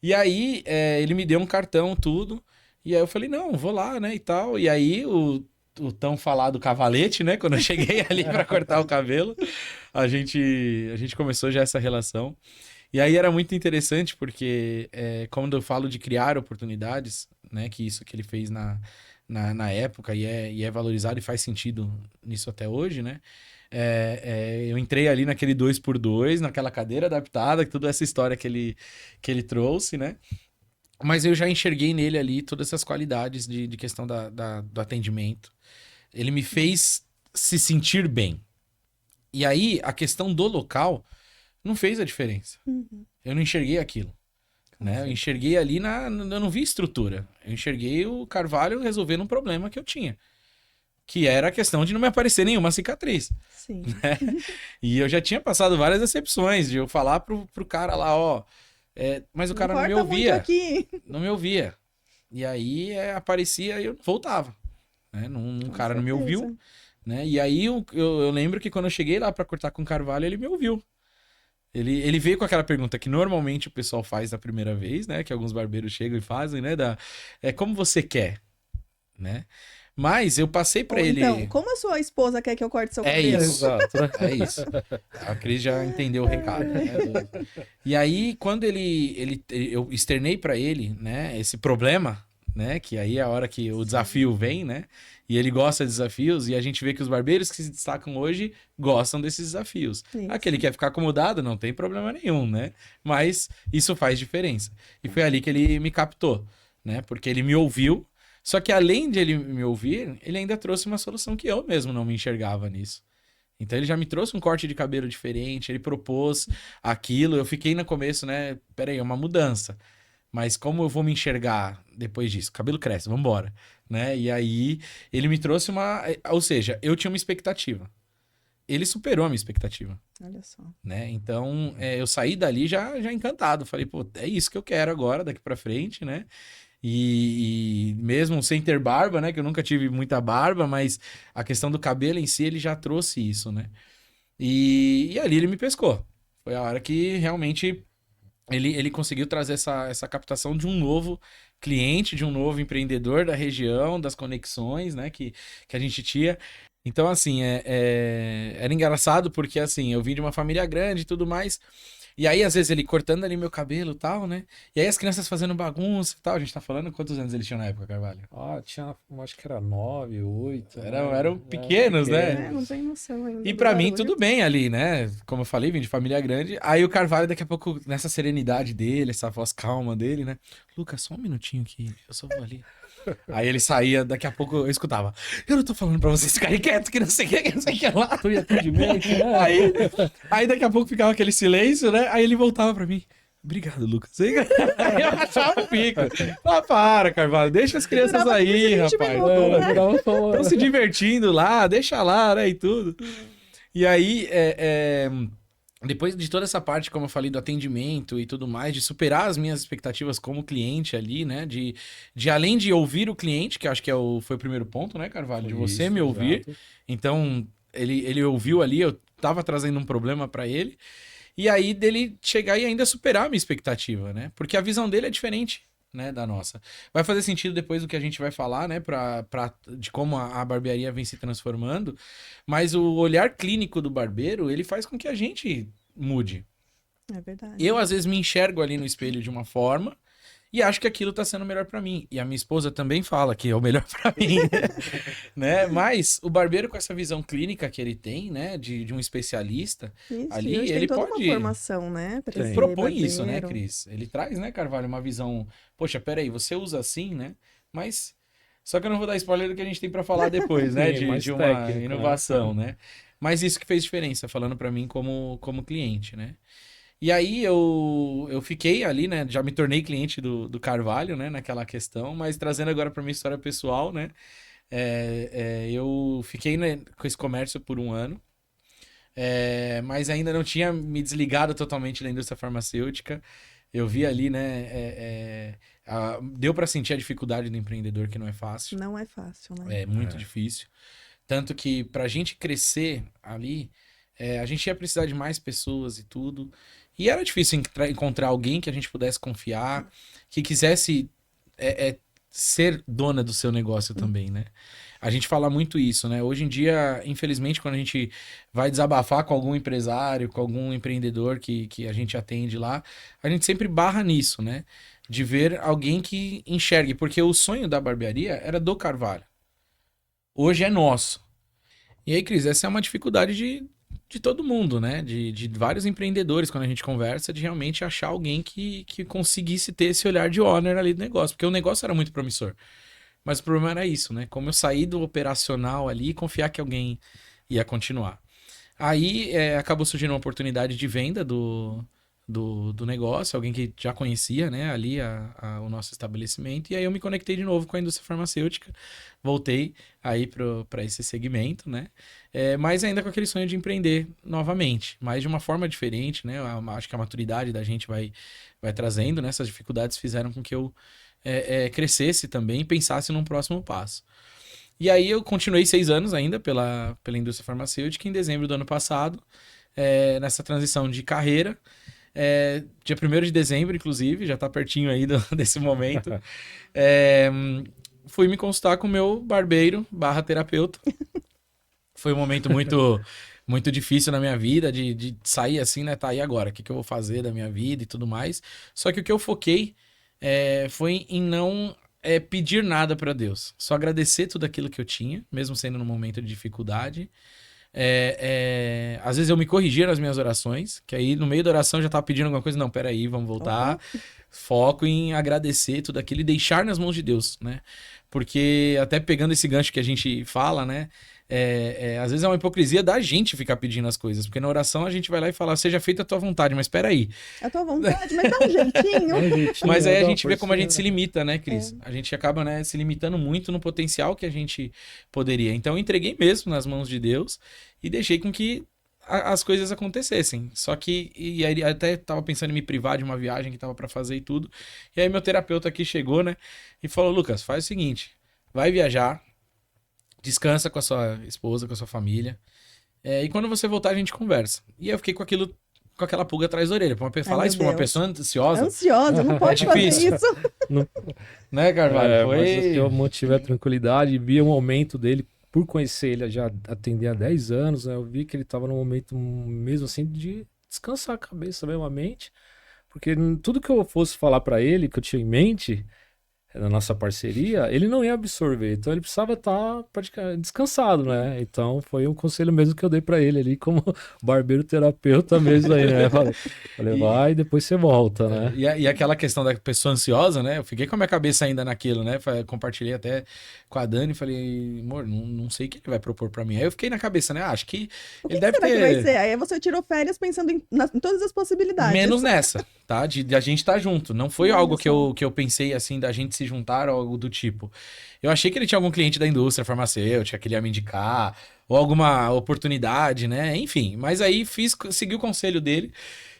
E aí, ele me deu um cartão, tudo. E aí eu falei: não, vou lá, né, e tal. E aí, o tão falado cavalete, né? Quando eu cheguei ali para cortar o cabelo, a gente começou já essa relação. E aí era muito interessante porque, quando eu falo de criar oportunidades, né? Que isso que ele fez na época e é valorizado e faz sentido nisso até hoje, né? Eu entrei ali naquele 2x2, naquela cadeira adaptada, toda essa história que ele trouxe, né? Mas eu já enxerguei nele ali todas essas qualidades de questão do atendimento. Ele me fez se sentir bem. E aí, a questão do local não fez a diferença. Uhum. Eu não enxerguei aquilo. Né? Eu enxerguei ali eu não vi estrutura. Eu enxerguei o Carvalho resolvendo um problema que eu tinha. Que era a questão de não me aparecer nenhuma cicatriz. Sim. Né? E eu já tinha passado várias decepções de eu falar pro cara lá, ó. Mas o cara não me corta muito ouvia. aqui. Não me ouvia. E aí aparecia e eu voltava. Né? O Com cara não me ouviu. certeza. Né? E aí eu lembro que quando eu cheguei lá pra cortar com o Carvalho, ele me ouviu. Ele veio com aquela pergunta que normalmente o pessoal faz da primeira vez, né? Que alguns barbeiros chegam e fazem, né? Como você quer, né? Mas eu passei pra Ou ele... então, como a sua esposa quer que eu corte seu É cabelo? isso. Exato. É isso. A Cris já entendeu o recado, né? E aí, quando eu externei pra ele, né, esse problema, né, que aí é a hora que o desafio vem, né, e ele gosta de desafios, e a gente vê que os barbeiros que se destacam hoje gostam desses desafios. Isso. Aquele que quer ficar acomodado, não tem problema nenhum, né, mas isso faz diferença. E foi ali que ele me captou, né, porque ele me ouviu, só que além de ele me ouvir, ele ainda trouxe uma solução que eu mesmo não me enxergava nisso. Então ele já me trouxe um corte de cabelo diferente, ele propôs aquilo, eu fiquei no começo, né, peraí, é uma mudança. Mas como eu vou me enxergar depois disso? O cabelo cresce, vambora, né? E aí ele me trouxe ou seja, eu tinha uma expectativa. Ele superou a minha expectativa, Olha só. né? Então eu saí dali já encantado. Falei, pô, é isso que eu quero agora, daqui pra frente, né? E mesmo sem ter barba, né? Que eu nunca tive muita barba, mas a questão do cabelo em si, ele já trouxe isso, né? E ali ele me pescou. Foi a hora que realmente ele conseguiu trazer essa captação de um novo cliente, de um novo empreendedor da região, das conexões, né? Que a gente tinha. Então, assim, era engraçado porque, assim, eu vim de uma família grande e tudo mais. E aí, às vezes, ele cortando ali meu cabelo e tal, né? E aí as crianças fazendo bagunça e tal. A gente tá falando quantos anos eles tinham na época, Carvalho? Tinha, acho que era 9, 8. Eram pequenos, né? Não tem noção ainda. E do pra mim, barulho. tudo bem ali, né? Como eu falei, vim de família grande. Aí o Carvalho, daqui a pouco, nessa serenidade dele, essa voz calma dele, né? Lucas, só um minutinho aqui, eu só vou ali. Aí ele saía, daqui a pouco eu escutava. Eu não tô falando pra vocês ficarem quietos, que não sei o que, não sei o que lá. Tu ia atendimento, né? Aí daqui a pouco ficava aquele silêncio, né? Aí ele voltava pra mim. Obrigado, Lucas. Aí eu achava o pico. Ah, para, Carvalho. Deixa as crianças Durava aí, 15, 20 rapaz. minutos, Estão se divertindo lá, deixa lá, né? E tudo. E aí, depois de toda essa parte, como eu falei, do atendimento e tudo mais, de superar as minhas expectativas como cliente ali, né? De além de ouvir o cliente, que acho que foi o primeiro ponto, né, Carvalho? De você me ouvir. Exato. Então, ele ouviu ali, eu tava trazendo um problema pra ele. E aí dele chegar e ainda superar a minha expectativa, né? Porque a visão dele é diferente, né, da nossa. Vai fazer sentido depois do que a gente vai falar, né, de como a barbearia vem se transformando, mas o olhar clínico do barbeiro, ele faz com que a gente mude. É verdade. Eu, às vezes, me enxergo ali no espelho de uma forma e acho que aquilo tá sendo melhor pra mim. E a minha esposa também fala que é o melhor pra mim, né? Mas o barbeiro com essa visão clínica que ele tem, né, de um especialista, Isso, ali e hoje ele tem toda pode... uma formação, né? Pra Tem. ser propõe isso, né, barbeiro. Cris? Ele traz, né, Carvalho, uma visão. Poxa, peraí, você usa assim, né? Mas. Só que eu não vou dar spoiler do que a gente tem pra falar depois, né? Sim, mais De uma técnico, né? inovação, né? Mas isso que fez diferença, falando pra mim como cliente, né? E aí eu fiquei ali, né? Já me tornei cliente do Carvalho, né? Naquela questão, mas trazendo agora pra minha história pessoal, né? Eu fiquei, né, com esse comércio por um ano. Mas ainda não tinha me desligado totalmente da indústria farmacêutica. Eu vi ali, né? Deu para sentir a dificuldade do empreendedor, que não é fácil. Não é fácil, né? É muito difícil. Tanto que pra gente crescer ali, a gente ia precisar de mais pessoas e tudo. E era difícil encontrar alguém que a gente pudesse confiar, que quisesse ser dona do seu negócio também, né? A gente fala muito isso, né? Hoje em dia, infelizmente, quando a gente vai desabafar com algum empresário, com algum empreendedor que a gente atende lá, a gente sempre barra nisso, né? De ver alguém que enxergue, porque o sonho da barbearia era do Carvalho. Hoje é nosso. E aí, Cris, essa é uma dificuldade de todo mundo, né? De vários empreendedores, quando a gente conversa, de realmente achar alguém que conseguisse ter esse olhar de owner ali do negócio, porque o negócio era muito promissor. Mas o problema era isso, né? Como eu saí do operacional ali e confiar que alguém ia continuar. Aí acabou surgindo uma oportunidade de venda do negócio, alguém que já conhecia, né, ali o nosso estabelecimento, e aí eu me conectei de novo com a indústria farmacêutica, voltei aí para esse segmento, né, mas ainda com aquele sonho de empreender novamente, mas de uma forma diferente, né, eu acho que a maturidade da gente vai trazendo, né, essas dificuldades fizeram com que eu crescesse também e pensasse num próximo passo. E aí eu continuei 6 anos ainda pela indústria farmacêutica. Em dezembro do ano passado, nessa transição de carreira, dia 1º de dezembro, inclusive, já tá pertinho aí desse momento, fui me consultar com o meu barbeiro / terapeuta. Foi um momento muito difícil na minha vida, de sair assim, né? Tá, e agora? O que eu vou fazer da minha vida e tudo mais? Só que o que eu foquei foi em não pedir nada para Deus. Só agradecer tudo aquilo que eu tinha, mesmo sendo num momento de dificuldade. Às vezes eu me corrigia nas minhas orações, que aí no meio da oração eu já tava pedindo alguma coisa. Não, peraí, vamos voltar. Foco em agradecer tudo aquilo e deixar nas mãos de Deus, né? Porque até pegando esse gancho que a gente fala, né? Às vezes é uma hipocrisia da gente ficar pedindo as coisas, porque na oração a gente vai lá e fala, seja feita a tua vontade, mas espera aí. A tua vontade, mas dá um jeitinho. Mas aí a gente vê como a gente se limita, né, Cris? A gente acaba, né, se limitando muito no potencial que a gente poderia. Então eu entreguei mesmo nas mãos de Deus e deixei com que as coisas acontecessem. Só que, e aí até tava pensando em me privar de uma viagem que tava para fazer e tudo. E aí meu terapeuta aqui chegou, né, e falou, Lucas, faz o seguinte, vai viajar, descansa com a sua esposa, com a sua família. E quando você voltar, a gente conversa. E eu fiquei com aquela pulga atrás da orelha. Falar isso pra uma pessoa ansiosa. Ansiosa, não pode fazer isso. Não, né, Carvalho? Mas se eu mantiver a tranquilidade, vi o momento dele, por conhecer ele já atender há 10 anos, né, eu vi que ele estava num momento mesmo assim de descansar a cabeça, mesmo a mente. Porque tudo que eu fosse falar para ele, que eu tinha em mente, na nossa parceria, ele não ia absorver, então ele precisava estar praticamente descansado, né? Então foi um conselho mesmo que eu dei para ele ali, como barbeiro terapeuta mesmo aí, né? Falei, vai e depois você volta, né? E aquela questão da pessoa ansiosa, né? Eu fiquei com a minha cabeça ainda naquilo, né? Compartilhei até com a Dani e falei, amor, não sei o que ele vai propor para mim. Aí eu fiquei na cabeça, né? Acho que ele deve será ter... que vai ser? Aí você tirou férias pensando em todas as possibilidades. Menos nessa, tá? De a gente estar junto. Não foi algo que eu pensei assim, da gente se juntar ou algo do tipo. Eu achei que ele tinha algum cliente da indústria farmacêutica que ele ia me indicar, ou alguma oportunidade, né? Enfim, mas aí segui o conselho dele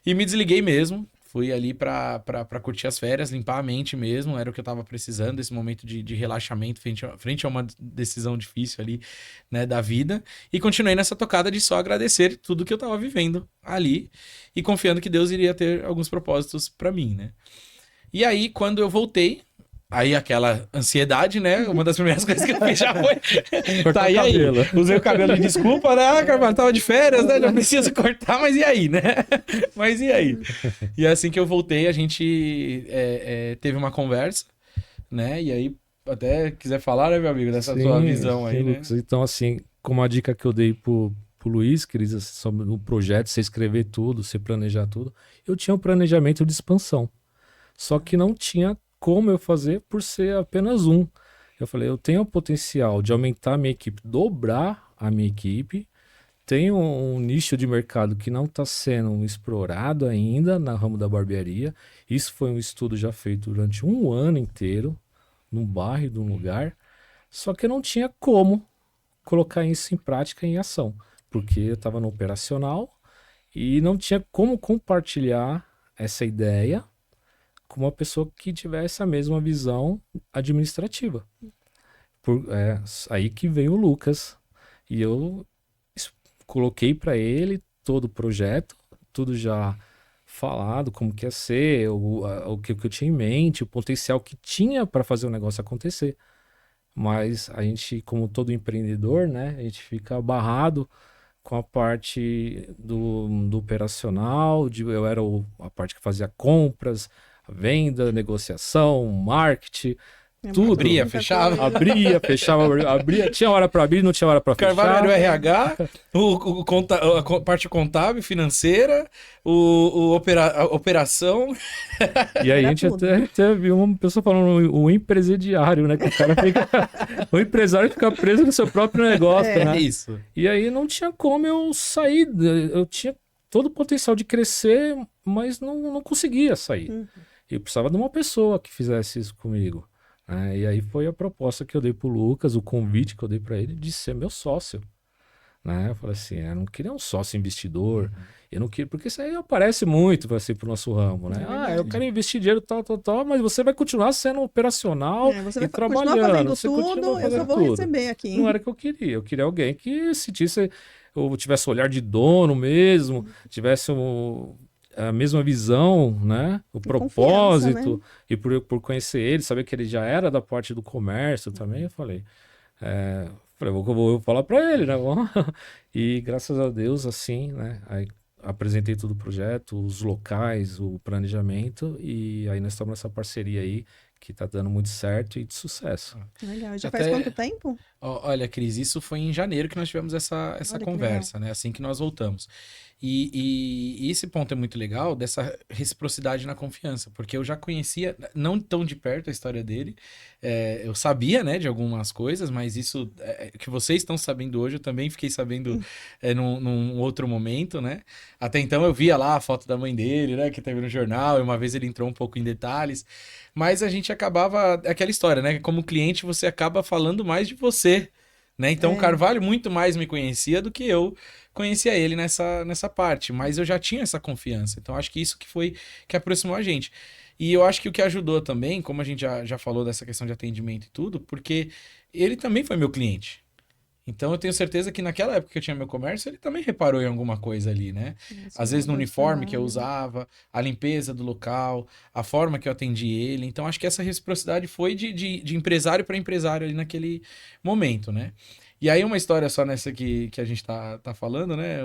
e me desliguei mesmo. Fui ali pra curtir as férias, limpar a mente mesmo, era o que eu tava precisando, esse momento de relaxamento frente a uma decisão difícil ali, né, da vida. E continuei nessa tocada de só agradecer tudo que eu tava vivendo ali e confiando que Deus iria ter alguns propósitos pra mim, né? E aí, quando eu voltei, aí aquela ansiedade, né? Uma das primeiras coisas que eu fiz já foi... Tá, e aí? Usei o cabelo de desculpa, né? Ah, Carvalho, tava de férias, né? Já precisa cortar, mas e aí, né? Mas e aí? E assim que eu voltei, a gente teve uma conversa, né? E aí, até quiser falar, né, meu amigo, dessa sua visão aí, né? Lucas. Então, assim, como a dica que eu dei pro Luiz, Cris, sobre o projeto, você escrever tudo, você planejar tudo, eu tinha um planejamento de expansão. Só que não tinha como eu fazer por ser apenas um. Eu falei, eu tenho o potencial de aumentar a minha equipe, dobrar a minha equipe, tenho um nicho de mercado que não está sendo explorado ainda na ramo da barbearia. Isso foi um estudo já feito durante um ano inteiro, num bairro, num lugar, só que eu não tinha como colocar isso em prática, em ação, porque eu estava no operacional e não tinha como compartilhar essa ideia com uma pessoa que tivesse a mesma visão administrativa. Aí que veio o Lucas. E eu coloquei para ele todo o projeto, tudo já falado, como que ia ser, o que eu tinha em mente, o potencial que tinha para fazer o negócio acontecer. Mas a gente, como todo empreendedor, né, a gente fica barrado com a parte do operacional, eu era a parte que fazia compras, venda, negociação, marketing, tudo. Abria, Muita fechava. coisa. Abria, fechava, abria. Tinha hora pra abrir, não tinha hora pra Carvalho era o fechar. RH, a parte contábil, financeira, a operação. E aí a Era gente tudo. até viu uma pessoa falando o empresariário, né? Que o cara fica. O empresário fica preso no seu próprio negócio, É. né? Isso. E aí não tinha como eu sair. Eu tinha todo o potencial de crescer, mas não conseguia sair. Uhum. Eu precisava de uma pessoa que fizesse isso comigo. Né? E aí foi a proposta que eu dei pro Lucas, o convite que eu dei para ele de ser meu sócio. Né? Eu falei assim, eu não queria um sócio investidor, eu não queria, porque isso aí aparece muito assim, pro nosso ramo, né? É verdade. Eu quero investir dinheiro, tal, mas você vai continuar sendo operacional Você e vai continuar fazendo trabalhando, você tudo, continua eu só fazendo vou tudo. receber aqui. Não era o que eu queria alguém que sentisse, ou tivesse olhar de dono mesmo, tivesse a mesma visão, né? O propósito, né? e por conhecer ele, saber que ele já era da parte do comércio também, eu falei, vou falar para ele, né? E graças a Deus, assim, né? Aí apresentei todo o projeto, os locais, o planejamento, e aí nós estamos nessa parceria aí que tá dando muito certo e de sucesso. Legal. Já Até- faz quanto tempo? Olha, Cris, isso foi em janeiro que nós tivemos essa Olha que conversa, né? Assim que nós voltamos. E esse ponto é muito legal, dessa reciprocidade na confiança, porque eu já conhecia, não tão de perto, a história dele. Eu sabia, né, de algumas coisas, mas isso que vocês estão sabendo hoje, eu também fiquei sabendo num outro momento, né? Até então eu via lá a foto da mãe dele, né, que teve no jornal, e uma vez ele entrou um pouco em detalhes, mas a gente acabava, aquela história, né? Como cliente você acaba falando mais de você, né? Então o Carvalho muito mais me conhecia do que eu conhecia ele nessa parte, mas eu já tinha essa confiança. Então acho que isso que foi que aproximou a gente. E eu acho que o que ajudou também, como a gente já falou dessa questão de atendimento e tudo, porque ele também foi meu cliente. Então eu tenho certeza que naquela época que eu tinha meu comércio, ele também reparou em alguma coisa ali, né? Às vezes no uniforme que eu usava, a limpeza do local, a forma que eu atendi ele. Então acho que essa reciprocidade foi de empresário para empresário ali naquele momento, né? E aí uma história só nessa que a gente tá falando, né,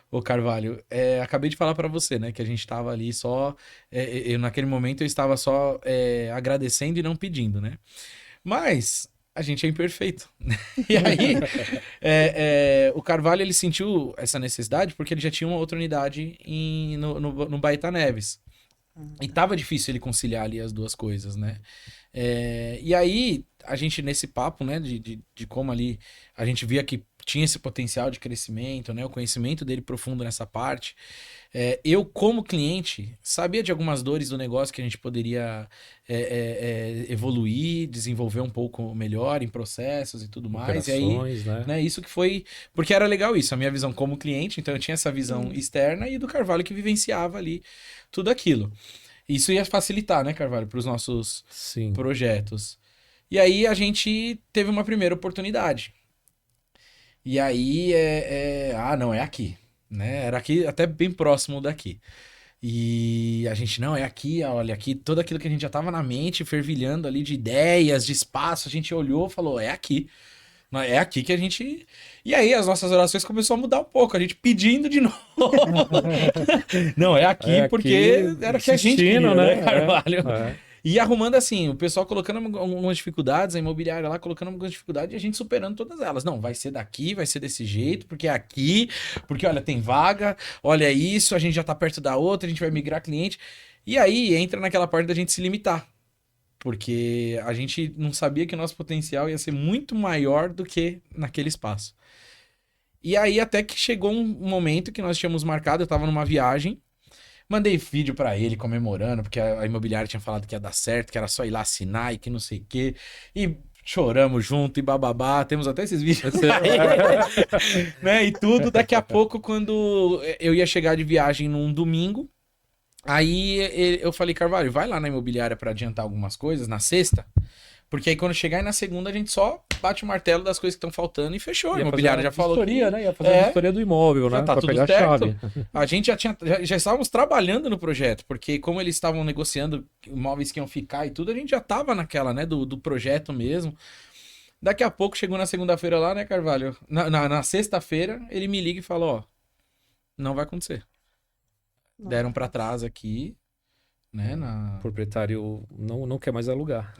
o Carvalho, acabei de falar para você, né, que a gente tava ali só, naquele momento eu estava só agradecendo e não pedindo, né? Mas a gente é imperfeito. E aí, o Carvalho, ele sentiu essa necessidade porque ele já tinha uma outra unidade no Baeta Neves. E tava difícil ele conciliar ali as duas coisas, né? E aí, a gente nesse papo, né, de como ali a gente via que tinha esse potencial de crescimento, né? O conhecimento dele profundo nessa parte. Eu, como cliente, sabia de algumas dores do negócio que a gente poderia evoluir, desenvolver um pouco melhor em processos e tudo mais. Operações, E aí, né? isso que foi... Porque era legal isso, a minha visão como cliente, então eu tinha essa visão externa e do Carvalho que vivenciava ali tudo aquilo. Isso ia facilitar, né, Carvalho, para os nossos Sim. projetos. E aí a gente teve uma primeira oportunidade. E aí não, é aqui, né? Era aqui, até bem próximo daqui. E a gente, não, é aqui, olha, aqui, tudo aquilo que a gente já tava na mente, fervilhando ali de ideias, de espaço, a gente olhou e falou, é aqui. É aqui que a gente... E aí as nossas orações começaram a mudar um pouco, a gente pedindo de novo. Não, é aqui porque era o que a gente queria, né, Carvalho? E arrumando assim, o pessoal colocando algumas dificuldades, a imobiliária lá colocando algumas dificuldades e a gente superando todas elas. Não, vai ser daqui, vai ser desse jeito, porque é aqui, porque olha, tem vaga, olha isso, a gente já tá perto da outra, a gente vai migrar cliente. E aí entra naquela parte da gente se limitar. Porque a gente não sabia que o nosso potencial ia ser muito maior do que naquele espaço. E aí até que chegou um momento que nós tínhamos marcado, eu tava numa viagem, mandei vídeo pra ele comemorando, porque a imobiliária tinha falado que ia dar certo, que era só ir lá assinar e que não sei o quê. E choramos junto e bababá, temos até esses vídeos aí, né? E tudo. Daqui a pouco, quando eu ia chegar de viagem num domingo, aí eu falei, Carvalho, vai lá na imobiliária pra adiantar algumas coisas na sexta, porque aí quando chegar aí na segunda a gente só bate o martelo das coisas que estão faltando e fechou. A imobiliária já falou vistoria, né? Ia fazer a vistoria do imóvel, já né? tá Pra tudo pegar a certo. chave. A gente já estávamos trabalhando no projeto, porque como eles estavam negociando imóveis que iam ficar e tudo, a gente já estava naquela, né, do projeto mesmo. Daqui a pouco, chegou na segunda-feira lá, né, Carvalho? Na sexta-feira, ele me liga e fala, ó, não vai acontecer. Deram pra trás aqui, né, O proprietário não quer mais alugar.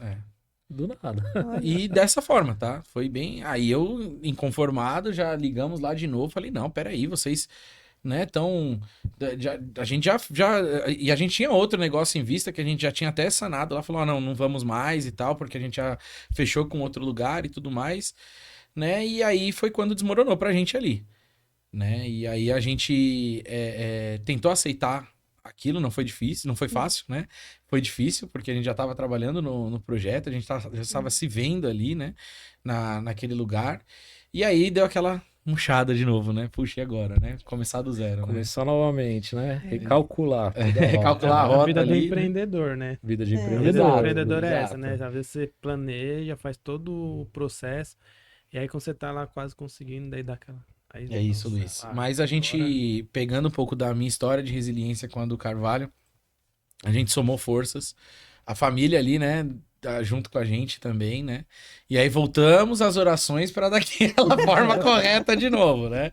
Do nada. Olha, E dessa forma, tá? Foi bem. Aí eu, inconformado, já ligamos lá de novo. Falei, não, peraí, vocês, né, tão. A gente já. E a gente tinha outro negócio em vista que a gente já tinha até sanado lá. Falou, não vamos mais e tal, porque a gente já fechou com outro lugar e tudo mais, né? E aí foi quando desmoronou pra gente ali, né? E aí a gente tentou aceitar aquilo, não foi difícil, não foi fácil, né? Foi difícil, porque a gente já estava trabalhando no projeto, a gente já estava se vendo ali, né? Naquele lugar. E aí deu aquela murchada de novo, né? Puxa, e agora, né? Começar do zero, né? Começar novamente, né? Recalcular. toda a rota. Recalcular a A rota vida do ali, né? empreendedor, né? Vida de É. A vida do empreendedor. empreendedor é essa, exato. né? Às vezes você planeja, faz todo o processo, e aí quando você tá lá quase conseguindo, daí dá aquela. Aí, É isso, nossa, Luiz. ah, Mas a gente, agora- pegando um pouco da minha história de resiliência com a do Carvalho, a gente somou forças. A família ali, né? Tá junto com a gente também, né? E aí voltamos às orações para daquela forma correta de novo, né?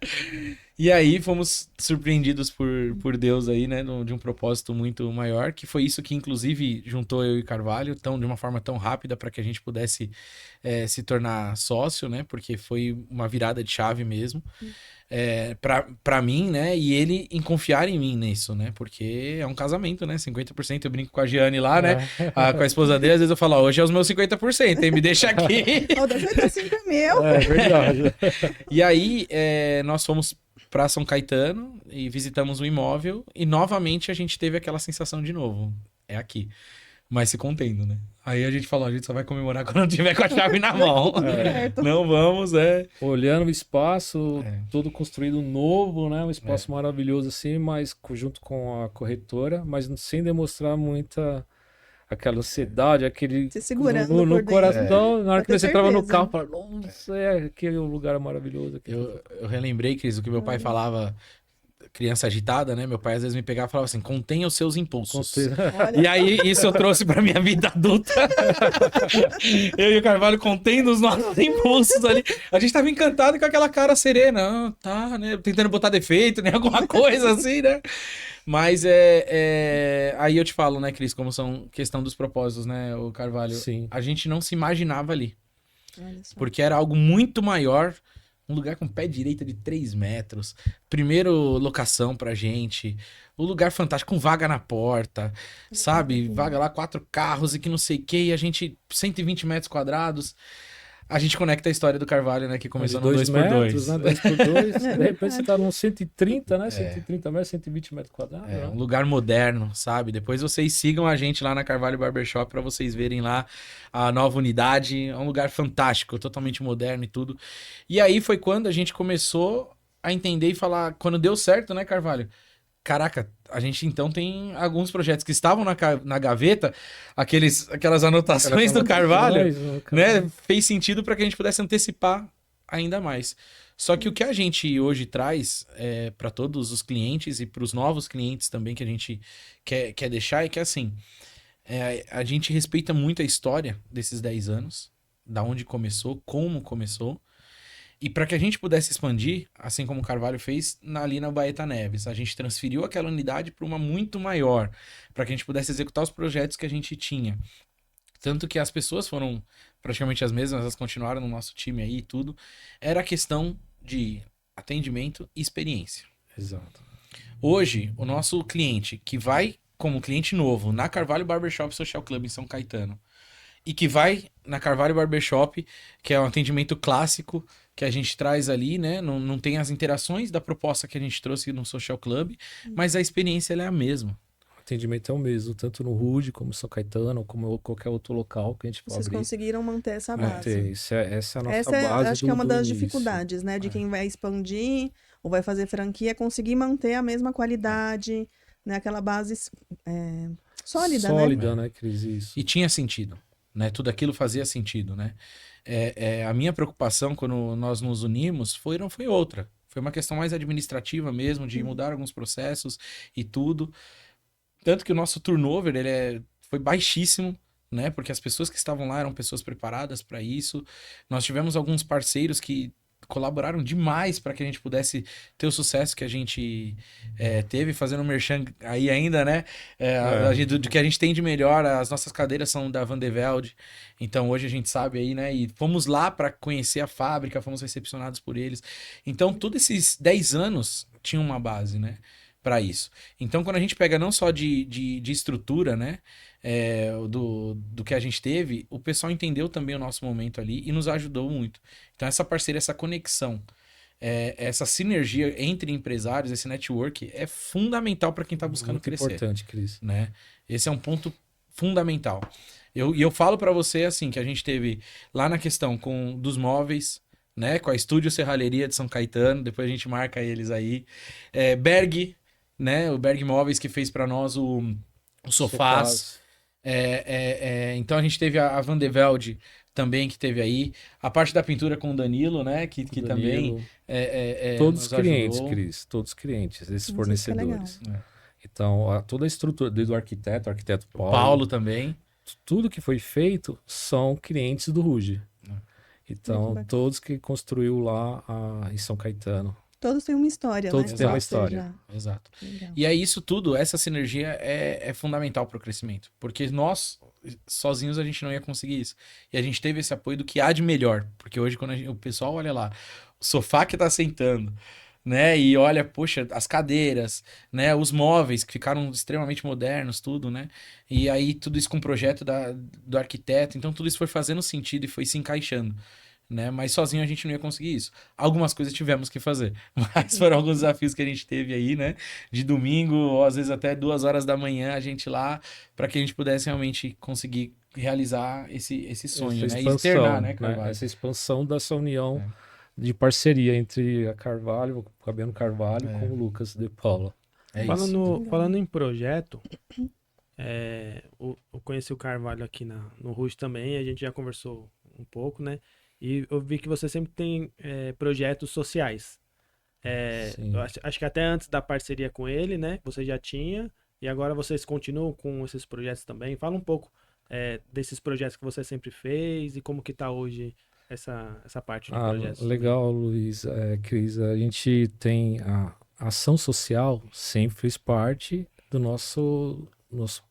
E aí fomos surpreendidos por Deus aí, né? De um propósito muito maior, que foi isso que inclusive juntou eu e Carvalho de uma forma tão rápida para que a gente pudesse se tornar sócio, né? Porque foi uma virada de chave mesmo. Pra mim, né? E ele em confiar em mim nisso, né? Porque é um casamento, né? 50%. Eu brinco com a Giane lá, né? Com a esposa dele, às vezes eu falo, ó, hoje é os meus 50%, hein? Me deixa aqui. o da 55 é meu. É verdade. E aí, nós fomos pra São Caetano e visitamos o imóvel e novamente a gente teve aquela sensação de novo. É aqui. Mas se contendo, né? Aí a gente falou, a gente só vai comemorar quando tiver com a chave na mão. Certo. Não vamos, Olhando o espaço, É. todo construído novo, né? Um espaço maravilhoso assim, mas junto com a corretora, mas sem demonstrar muita aquela ansiedade, aquele Se segurando no por dentro. coração, na hora Pra que ter você entrava no certeza. carro, falava, nossa, aquele lugar maravilhoso aqui. Eu relembrei, Cris, o que meu pai falava, criança agitada, né? Meu pai às vezes me pegava e falava assim, contenha os seus impulsos. Olha, E aí, isso eu trouxe pra minha vida adulta. Eu e o Carvalho contendo os nossos impulsos ali. A gente tava encantado com aquela cara serena. Tá, né? Tentando botar defeito, né? Alguma coisa assim, né? Mas aí eu te falo, né, Cris, como são questão dos propósitos, né, o Carvalho? Sim. A gente não se imaginava ali. olha só. Porque era algo muito maior. Um lugar com pé direita de 3 metros. Primeiro locação pra gente. Um lugar fantástico, com vaga na porta. Sabe? Vaga lá, 4 carros e que não sei o que. E a gente, 120 metros quadrados. A gente conecta a história do Carvalho, né? Que começou no 2x2. metros, né? 2x2. É De repente você tá num 130, né? É. 130 metros, 120 metros quadrados. É, né? um lugar moderno, sabe? Depois vocês sigam a gente lá na Carvalho Barbershop pra vocês verem lá a nova unidade. É um lugar fantástico, totalmente moderno e tudo. E aí foi quando a gente começou a entender e falar, quando deu certo, né, Carvalho? Caraca, a gente então tem alguns projetos que estavam na gaveta, aquelas anotações do Carvalho, né? Fez sentido para que a gente pudesse antecipar ainda mais. Só que o que a gente hoje traz para todos os clientes e para os novos clientes também que a gente quer deixar é que assim, a gente respeita muito a história desses 10 anos, da onde começou, como começou, e para que a gente pudesse expandir, assim como o Carvalho fez ali na Baeta Neves, a gente transferiu aquela unidade para uma muito maior, para que a gente pudesse executar os projetos que a gente tinha. Tanto que as pessoas foram praticamente as mesmas, elas continuaram no nosso time aí e tudo. Era a questão de atendimento e experiência. Exato. Hoje, o nosso cliente que vai como cliente novo na Carvalho Barbershop Social Club em São Caetano e que vai na Carvalho Barbershop, que é um atendimento clássico que a gente traz ali, né? Não tem as interações da proposta que a gente trouxe no Social Club, mas a experiência ela é a mesma. O atendimento é o mesmo, tanto no Rude, como São Caetano, como qualquer outro local que a gente for Vocês abrir. conseguiram manter essa base. Essa é a nossa Essa base acho que é uma das início. dificuldades, né? De quem vai expandir ou vai fazer franquia, é conseguir manter a mesma qualidade, né? Aquela base sólida, né? Sólida, né, Cris? Isso. E tinha sentido, né? Tudo aquilo fazia sentido, né? A minha preocupação quando nós nos unimos foi outra. Foi uma questão mais administrativa mesmo, de mudar alguns processos e tudo. Tanto que o nosso turnover foi baixíssimo, né? Porque as pessoas que estavam lá eram pessoas preparadas para isso. Nós tivemos alguns parceiros que colaboraram demais para que a gente pudesse ter o sucesso que a gente teve, fazendo um merchan aí ainda, né? Do que a gente tem de melhor, as nossas cadeiras são da Van de Velde, então hoje a gente sabe aí, né? E fomos lá para conhecer a fábrica, fomos recepcionados por eles. Então, todos esses 10 anos tinha uma base, né? Para isso. Então, quando a gente pega não só de estrutura, né? Do que a gente teve, o pessoal entendeu também o nosso momento ali e nos ajudou muito. Então, essa parceria, essa conexão, essa sinergia entre empresários, esse network é fundamental para quem está buscando Muito crescer. importante, Cris. Né? Esse é um ponto fundamental. Eu falo para você assim que a gente teve lá na questão dos móveis, né, com a Estúdio Serralheria de São Caetano, depois a gente marca eles aí. Berg, né, o Berg Móveis que fez para nós o sofás. Então a gente teve a Van de Velde também que teve aí. A parte da pintura com o Danilo, né, que também todos os nos clientes, ajudou. Cris, todos os clientes, esses Isso fornecedores. que é legal. Então, toda a estrutura, desde o arquiteto O Paulo também. tudo que foi feito são clientes do Ruge. Então, bacana. todos que construiu lá em São Caetano. Todos têm uma história, Todos né? têm uma Ou história. seja, Exato. legal. E é isso tudo, essa sinergia é fundamental para o crescimento. Porque nós, sozinhos, a gente não ia conseguir isso. E a gente teve esse apoio do que há de melhor. Porque hoje, quando o pessoal olha lá, o sofá que tá sentando, né? E olha, poxa, as cadeiras, né? Os móveis que ficaram extremamente modernos, tudo, né? E aí, tudo isso com o projeto do arquiteto. Então, tudo isso foi fazendo sentido e foi se encaixando. Né? Mas sozinho a gente não ia conseguir isso. Algumas coisas tivemos que fazer, mas foram alguns desafios que a gente teve aí, né? De domingo, ou às vezes até 2 horas da manhã, a gente lá, para que a gente pudesse realmente conseguir realizar esse sonho, Essa né? E expansão, externar, né, Carvalho? essa expansão dessa união de parceria entre a Carvalho, o Fabiano Carvalho, com o Lucas de Paula. É isso. Falando em projeto, eu conheci o Carvalho aqui no Rush também, a gente já conversou um pouco, né? E eu vi que você sempre tem projetos sociais. Sim. Eu acho que até antes da parceria com ele, né? Você já tinha, e agora vocês continuam com esses projetos também. Fala um pouco desses projetos que você sempre fez e como que tá hoje essa parte de projetos. Legal, Luiz. Cris, a gente tem a ação social sempre fez parte do nosso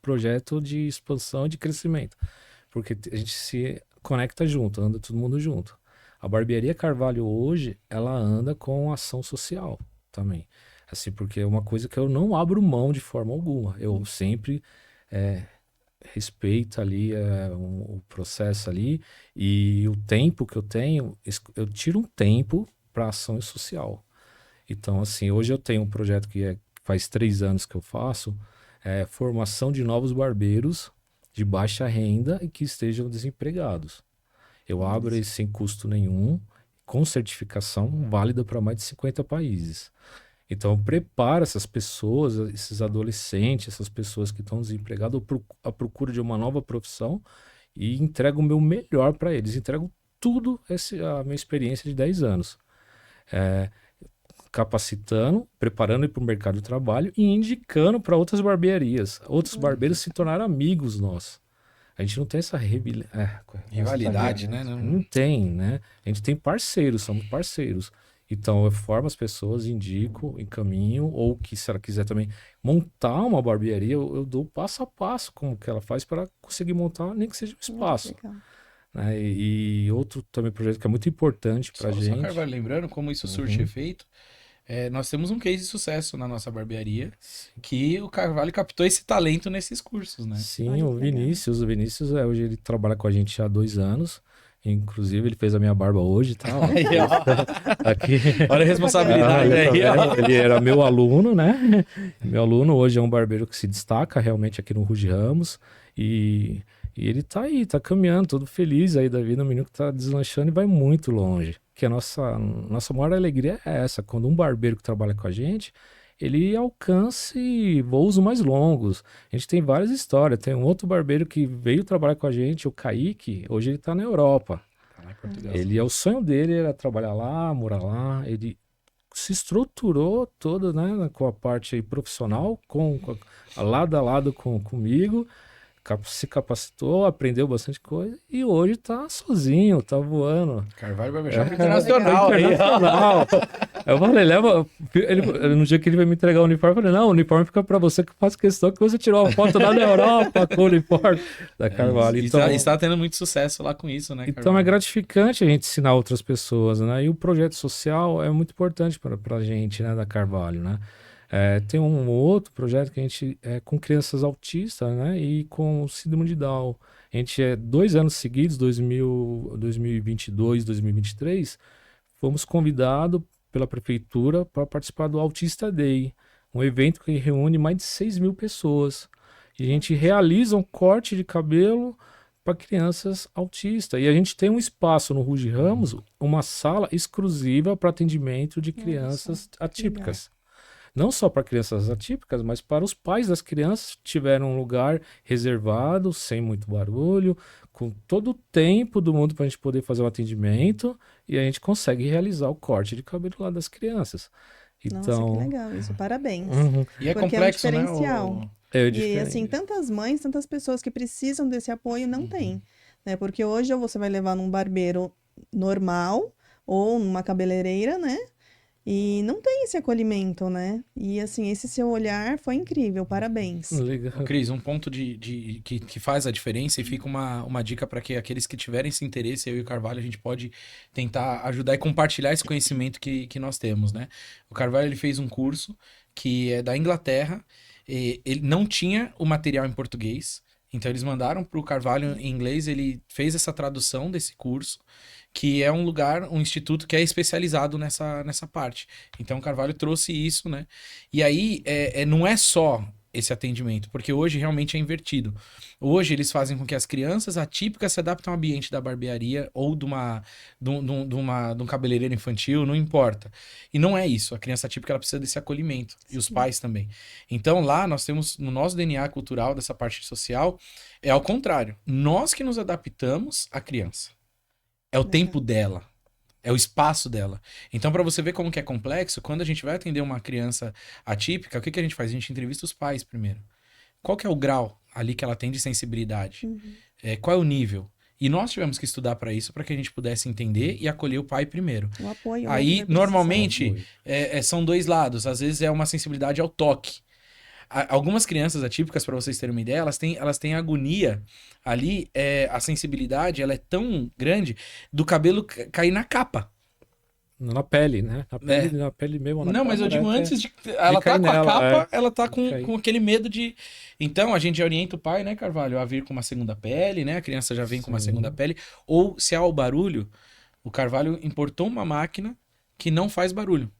projeto de expansão e de crescimento. Porque a gente se conecta junto, anda todo mundo junto. A Barbearia Carvalho hoje, ela anda com ação social também. Assim, porque é uma coisa que eu não abro mão de forma alguma. Eu sempre respeito ali o processo ali e o tempo que eu tenho, eu tiro um tempo para ação social. Então, assim, hoje eu tenho um projeto que faz 3 anos que eu faço, formação de novos barbeiros de baixa renda e que estejam desempregados. Eu abro isso sem custo nenhum, com certificação válida para mais de 50 países. Então, eu preparo essas pessoas, esses adolescentes, essas pessoas que estão desempregadas à procura de uma nova profissão e entrego o meu melhor para eles. Entrego tudo a minha experiência de 10 anos. Capacitando, preparando para o mercado de trabalho e indicando para outras barbearias. Outros barbeiros se tornaram amigos nossos. A gente não tem essa rivalidade, né? Não tem, né? A gente tem parceiros, somos parceiros. Então eu formo as pessoas, indico, encaminho, ou que se ela quiser também montar uma barbearia, eu dou passo a passo como que ela faz para conseguir montar, nem que seja um espaço. Né? E outro também projeto que é muito importante para a gente. Só Carvalho, lembrando como isso surte efeito, nós temos um case de sucesso na nossa barbearia, que o Carvalho captou esse talento nesses cursos, né? Sim, o Vinícius hoje ele trabalha com a gente há 2 anos. Inclusive, ele fez a minha barba hoje, tá? Aí, ó. Aqui. Olha a responsabilidade aí, ó. Ele era meu aluno, né? Meu aluno hoje é um barbeiro que se destaca realmente aqui no Ruge Ramos. E ele tá aí, tá caminhando, todo feliz aí da vida, um menino que tá deslanchando e vai muito longe. Que a nossa maior alegria é essa, quando um barbeiro que trabalha com a gente, ele alcance voos mais longos. A gente tem várias histórias. Tem um outro barbeiro que veio trabalhar com a gente, o Kaique, hoje ele está na Europa. O sonho dele era trabalhar lá, morar lá. Ele se estruturou todo, né, com a parte aí profissional, lado a lado comigo, se capacitou, aprendeu bastante coisa e hoje tá sozinho, tá voando. Carvalho Barbershop É, internacional. aí, ó. internacional. Eu falei, no dia que ele vai me entregar o uniforme, eu falei, não, o uniforme fica pra você, que eu faço questão que você tirou uma foto lá na Europa com o uniforme da Carvalho. E Então, está tendo muito sucesso lá com isso, né, então é Carvalho? gratificante a gente ensinar outras pessoas, né? E o projeto social é muito importante para a gente, né, da Carvalho, né? Tem um outro projeto que a gente é com crianças autistas, né? E com síndrome de Down. A gente 2 anos seguidos, 2022, 2023, fomos convidados pela prefeitura para participar do Autista Day, um evento que reúne mais de 6 mil pessoas. E a gente realiza um corte de cabelo para crianças autistas. E a gente tem um espaço no Ruge Ramos, uma sala exclusiva para atendimento de crianças atípicas. Não só para crianças atípicas, mas para os pais das crianças tiveram um lugar reservado, sem muito barulho, com todo o tempo do mundo para a gente poder fazer o atendimento e a gente consegue realizar o corte de cabelo lá das crianças. Nossa, que Então, legal isso, parabéns. E é Porque complexo, é um né? diferencial. é E diferente. assim, tantas mães, tantas pessoas que precisam desse apoio não têm, né? Porque hoje ou você vai levar num barbeiro normal ou numa cabeleireira, né? E não tem esse acolhimento, né? E assim, esse seu olhar foi incrível, parabéns. Legal. Ô, Cris, um ponto que faz a diferença e fica uma dica para que aqueles que tiverem esse interesse, eu e o Carvalho, a gente pode tentar ajudar e compartilhar esse conhecimento que nós temos, né? O Carvalho, ele fez um curso que é da Inglaterra, e ele não tinha o material em português, então eles mandaram para o Carvalho em inglês, ele fez essa tradução desse curso, que é um lugar, um instituto que é especializado nessa parte. Então o Carvalho trouxe isso, né? E aí não é só esse atendimento, porque hoje realmente é invertido. Hoje eles fazem com que as crianças atípicas se adaptem ao ambiente da barbearia ou de um cabeleireiro infantil, não importa. E não é isso. A criança atípica ela precisa desse acolhimento. E os pais também. Então lá nós temos, no nosso DNA cultural, dessa parte social, é ao contrário. Nós que nos adaptamos à criança. É o tempo dela. É o espaço dela. Então, para você ver como que é complexo, quando a gente vai atender uma criança atípica, o que a gente faz? A gente entrevista os pais primeiro. Qual que é o grau ali que ela tem de sensibilidade? Qual é o nível? E nós tivemos que estudar para isso, para que a gente pudesse entender e acolher o pai primeiro. O apoio. Aí, normalmente, são dois lados. Às vezes é uma sensibilidade ao toque. Algumas crianças atípicas, para vocês terem uma ideia, elas têm agonia ali, a sensibilidade ela é tão grande do cabelo cair na capa. Na pele, né? Na pele mesmo. Não, mas eu digo antes de. Ela tá com a capa, ela tá com aquele medo de. Então a gente já orienta o pai, né, Carvalho, a vir com uma segunda pele, né? A criança já vem com uma segunda pele. Ou se há o barulho, o Carvalho importou uma máquina que não faz barulho.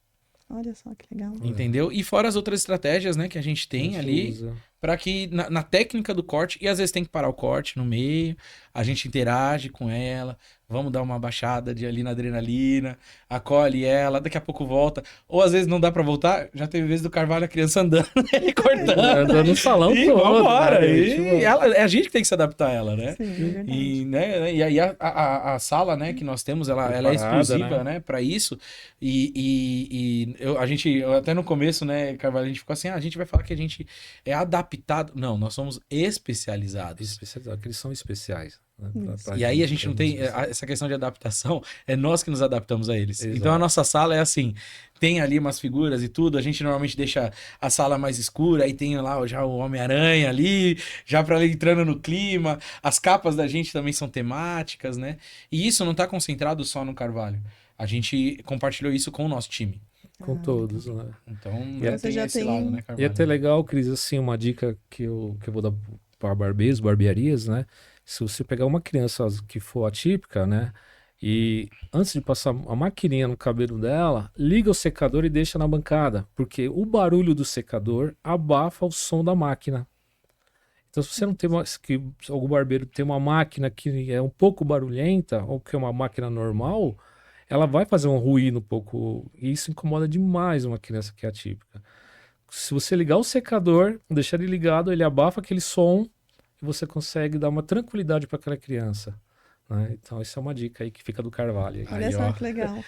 Olha só que legal. Entendeu? E fora as outras estratégias, né, que a gente tem ali, para que na técnica do corte, e às vezes tem que parar o corte no meio, a gente interage com ela, vamos dar uma baixada ali na adrenalina, acolhe ela, daqui a pouco volta. Ou às vezes não dá pra voltar, já teve vezes do Carvalho a criança andando e cortando. Andando no salão e todo. vambora. Né? E é a gente que tem que se adaptar a ela, né? Sim, é verdade. E aí a sala, né, que nós temos, ela é exclusiva, né, para isso. A gente, até no começo, né, Carvalho, a gente ficou assim, a gente vai falar que a gente é adaptado. Não, nós somos especializados. Que eles são especiais. Né, e aí a gente não tem essa questão de adaptação, é nós que nos adaptamos a eles. Exato. Então a nossa sala é assim, tem ali umas figuras e tudo, a gente normalmente deixa a sala mais escura, aí tem lá já o Homem-Aranha ali, já para ali entrando no clima, as capas da gente também são temáticas, né? E isso não tá concentrado só no Carvalho. A gente compartilhou isso com o nosso time. Com todos, né? Então, você já tem... lado, né, Carvalho? E é até legal, Cris, assim, uma dica que eu vou dar para barbearias, né? Se você pegar uma criança que for atípica, né? E antes de passar a maquininha no cabelo dela, liga o secador e deixa na bancada, porque o barulho do secador abafa o som da máquina. Então, se você não tem se algum barbeiro tem uma máquina que é um pouco barulhenta, ou que é uma máquina normal, ela vai fazer um ruído um pouco, e isso incomoda demais uma criança que é atípica. Se você ligar o secador, deixar ele ligado, ele abafa aquele som e você consegue dar uma tranquilidade para aquela criança, né? Então, essa é uma dica aí que fica do Carvalho. Olha Aí, só ó. que legal.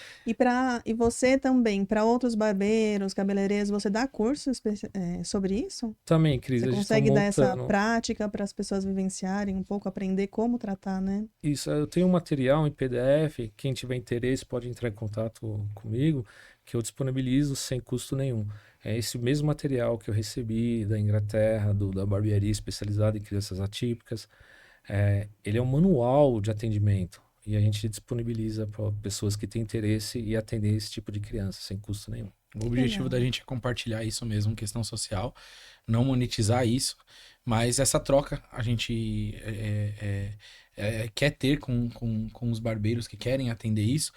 E você também, para outros barbeiros, cabeleireiros, você dá curso sobre isso? Também, Cris, Você a gente está consegue dar essa montando. prática para as pessoas vivenciarem um pouco, aprender como tratar, né? Isso, eu tenho um material em PDF, quem tiver interesse pode entrar em contato comigo, que eu disponibilizo sem custo nenhum. É esse mesmo material que eu recebi da Inglaterra, da barbearia especializada em crianças atípicas. Ele é um manual de atendimento e a gente disponibiliza para pessoas que têm interesse e atender esse tipo de criança sem custo nenhum. O objetivo Legal. da gente é compartilhar isso mesmo, questão social, não monetizar isso, mas essa troca a gente quer ter com os barbeiros que querem atender isso,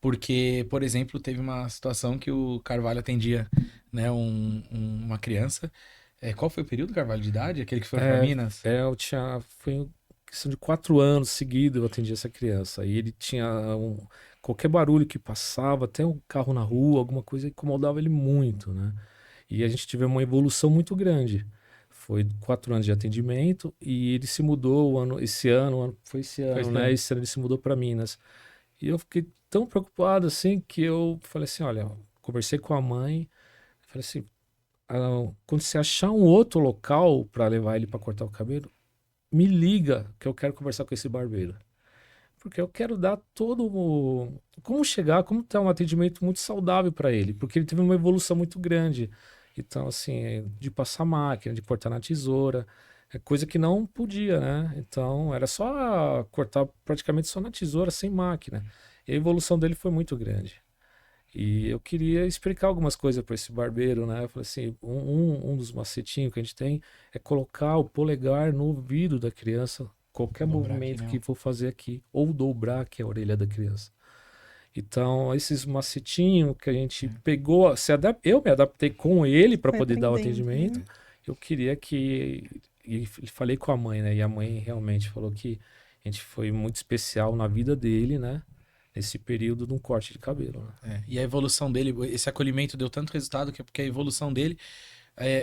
porque, por exemplo, teve uma situação que o Carvalho atendia, né, uma criança. Qual foi o período, Carvalho, de idade? Aquele que foi para Minas? Foi em questão de 4 anos seguidos eu atendi essa criança. E ele tinha qualquer barulho que passava, até um carro na rua, alguma coisa incomodava ele muito, né? E a gente teve uma evolução muito grande. Foi 4 anos de atendimento e ele se mudou foi esse Foi ano, esse né? ano. Esse ano ele se mudou para Minas. E eu fiquei tão preocupado assim que eu falei assim, olha, conversei com a mãe, falei assim, quando você achar um outro local para levar ele para cortar o cabelo, me liga que eu quero conversar com esse barbeiro. Porque eu quero dar como chegar, como ter um atendimento muito saudável para ele, porque ele teve uma evolução muito grande. Então, assim, de passar máquina, de cortar na tesoura, é coisa que não podia, né? Então, era só cortar praticamente só na tesoura, sem máquina. E a evolução dele foi muito grande. E eu queria explicar algumas coisas para esse barbeiro, né? Eu falei assim, um dos macetinhos que a gente tem é colocar o polegar no ouvido da criança, qualquer Dobrar aqui, movimento né? que for fazer aqui, ou dobrar aqui a orelha da criança. Então, esses macetinhos que a gente pegou, eu me adaptei com ele para Foi poder dar o aprendendo, atendimento. né? Eu queria e falei com a mãe, né? E a mãe realmente falou que a gente foi muito especial na vida dele, né? Nesse período de um corte de cabelo, né? E a evolução dele, esse acolhimento deu tanto resultado que porque a evolução dele,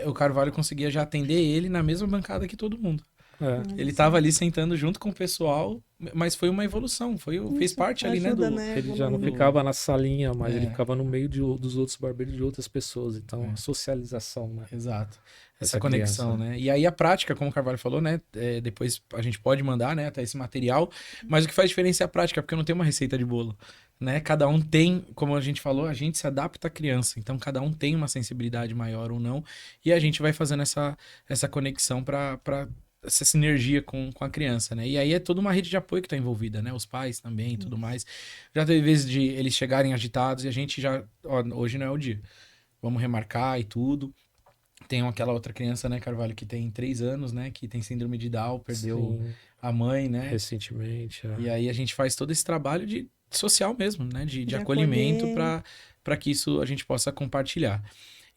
o Carvalho conseguia já atender ele na mesma bancada que todo mundo. É. Olha Ele só. estava ali sentando junto com o pessoal, mas foi uma evolução, fez Isso, parte ali, né, ajuda, do... né? Ele já não Evoluir. ficava na salinha, mas ele É. ficava no meio dos outros barbeiros de outras pessoas. Então, É. a socialização, né? Exato. Essa Essa conexão, criança. né? E aí a prática, como o Carvalho falou, né? Depois a gente pode mandar, né? Até esse material. Mas o que faz diferença é a prática, porque não tem uma receita de bolo, né? Cada um tem, como a gente falou, a gente se adapta à criança. Então cada um tem uma sensibilidade maior ou não. E a gente vai fazendo essa conexão para essa sinergia com a criança, né? E aí é toda uma rede de apoio que está envolvida, né? Os pais também e tudo mais. Já teve vezes de eles chegarem agitados e a gente já... Ó, hoje não é o dia. Vamos remarcar e tudo. Tem aquela outra criança, né, Carvalho, que tem 3 anos, né, que tem síndrome de Down, perdeu Sim, a mãe, né? recentemente. E aí a gente faz todo esse trabalho de social mesmo, né, de De acolhimento acolher. para que isso a gente possa compartilhar.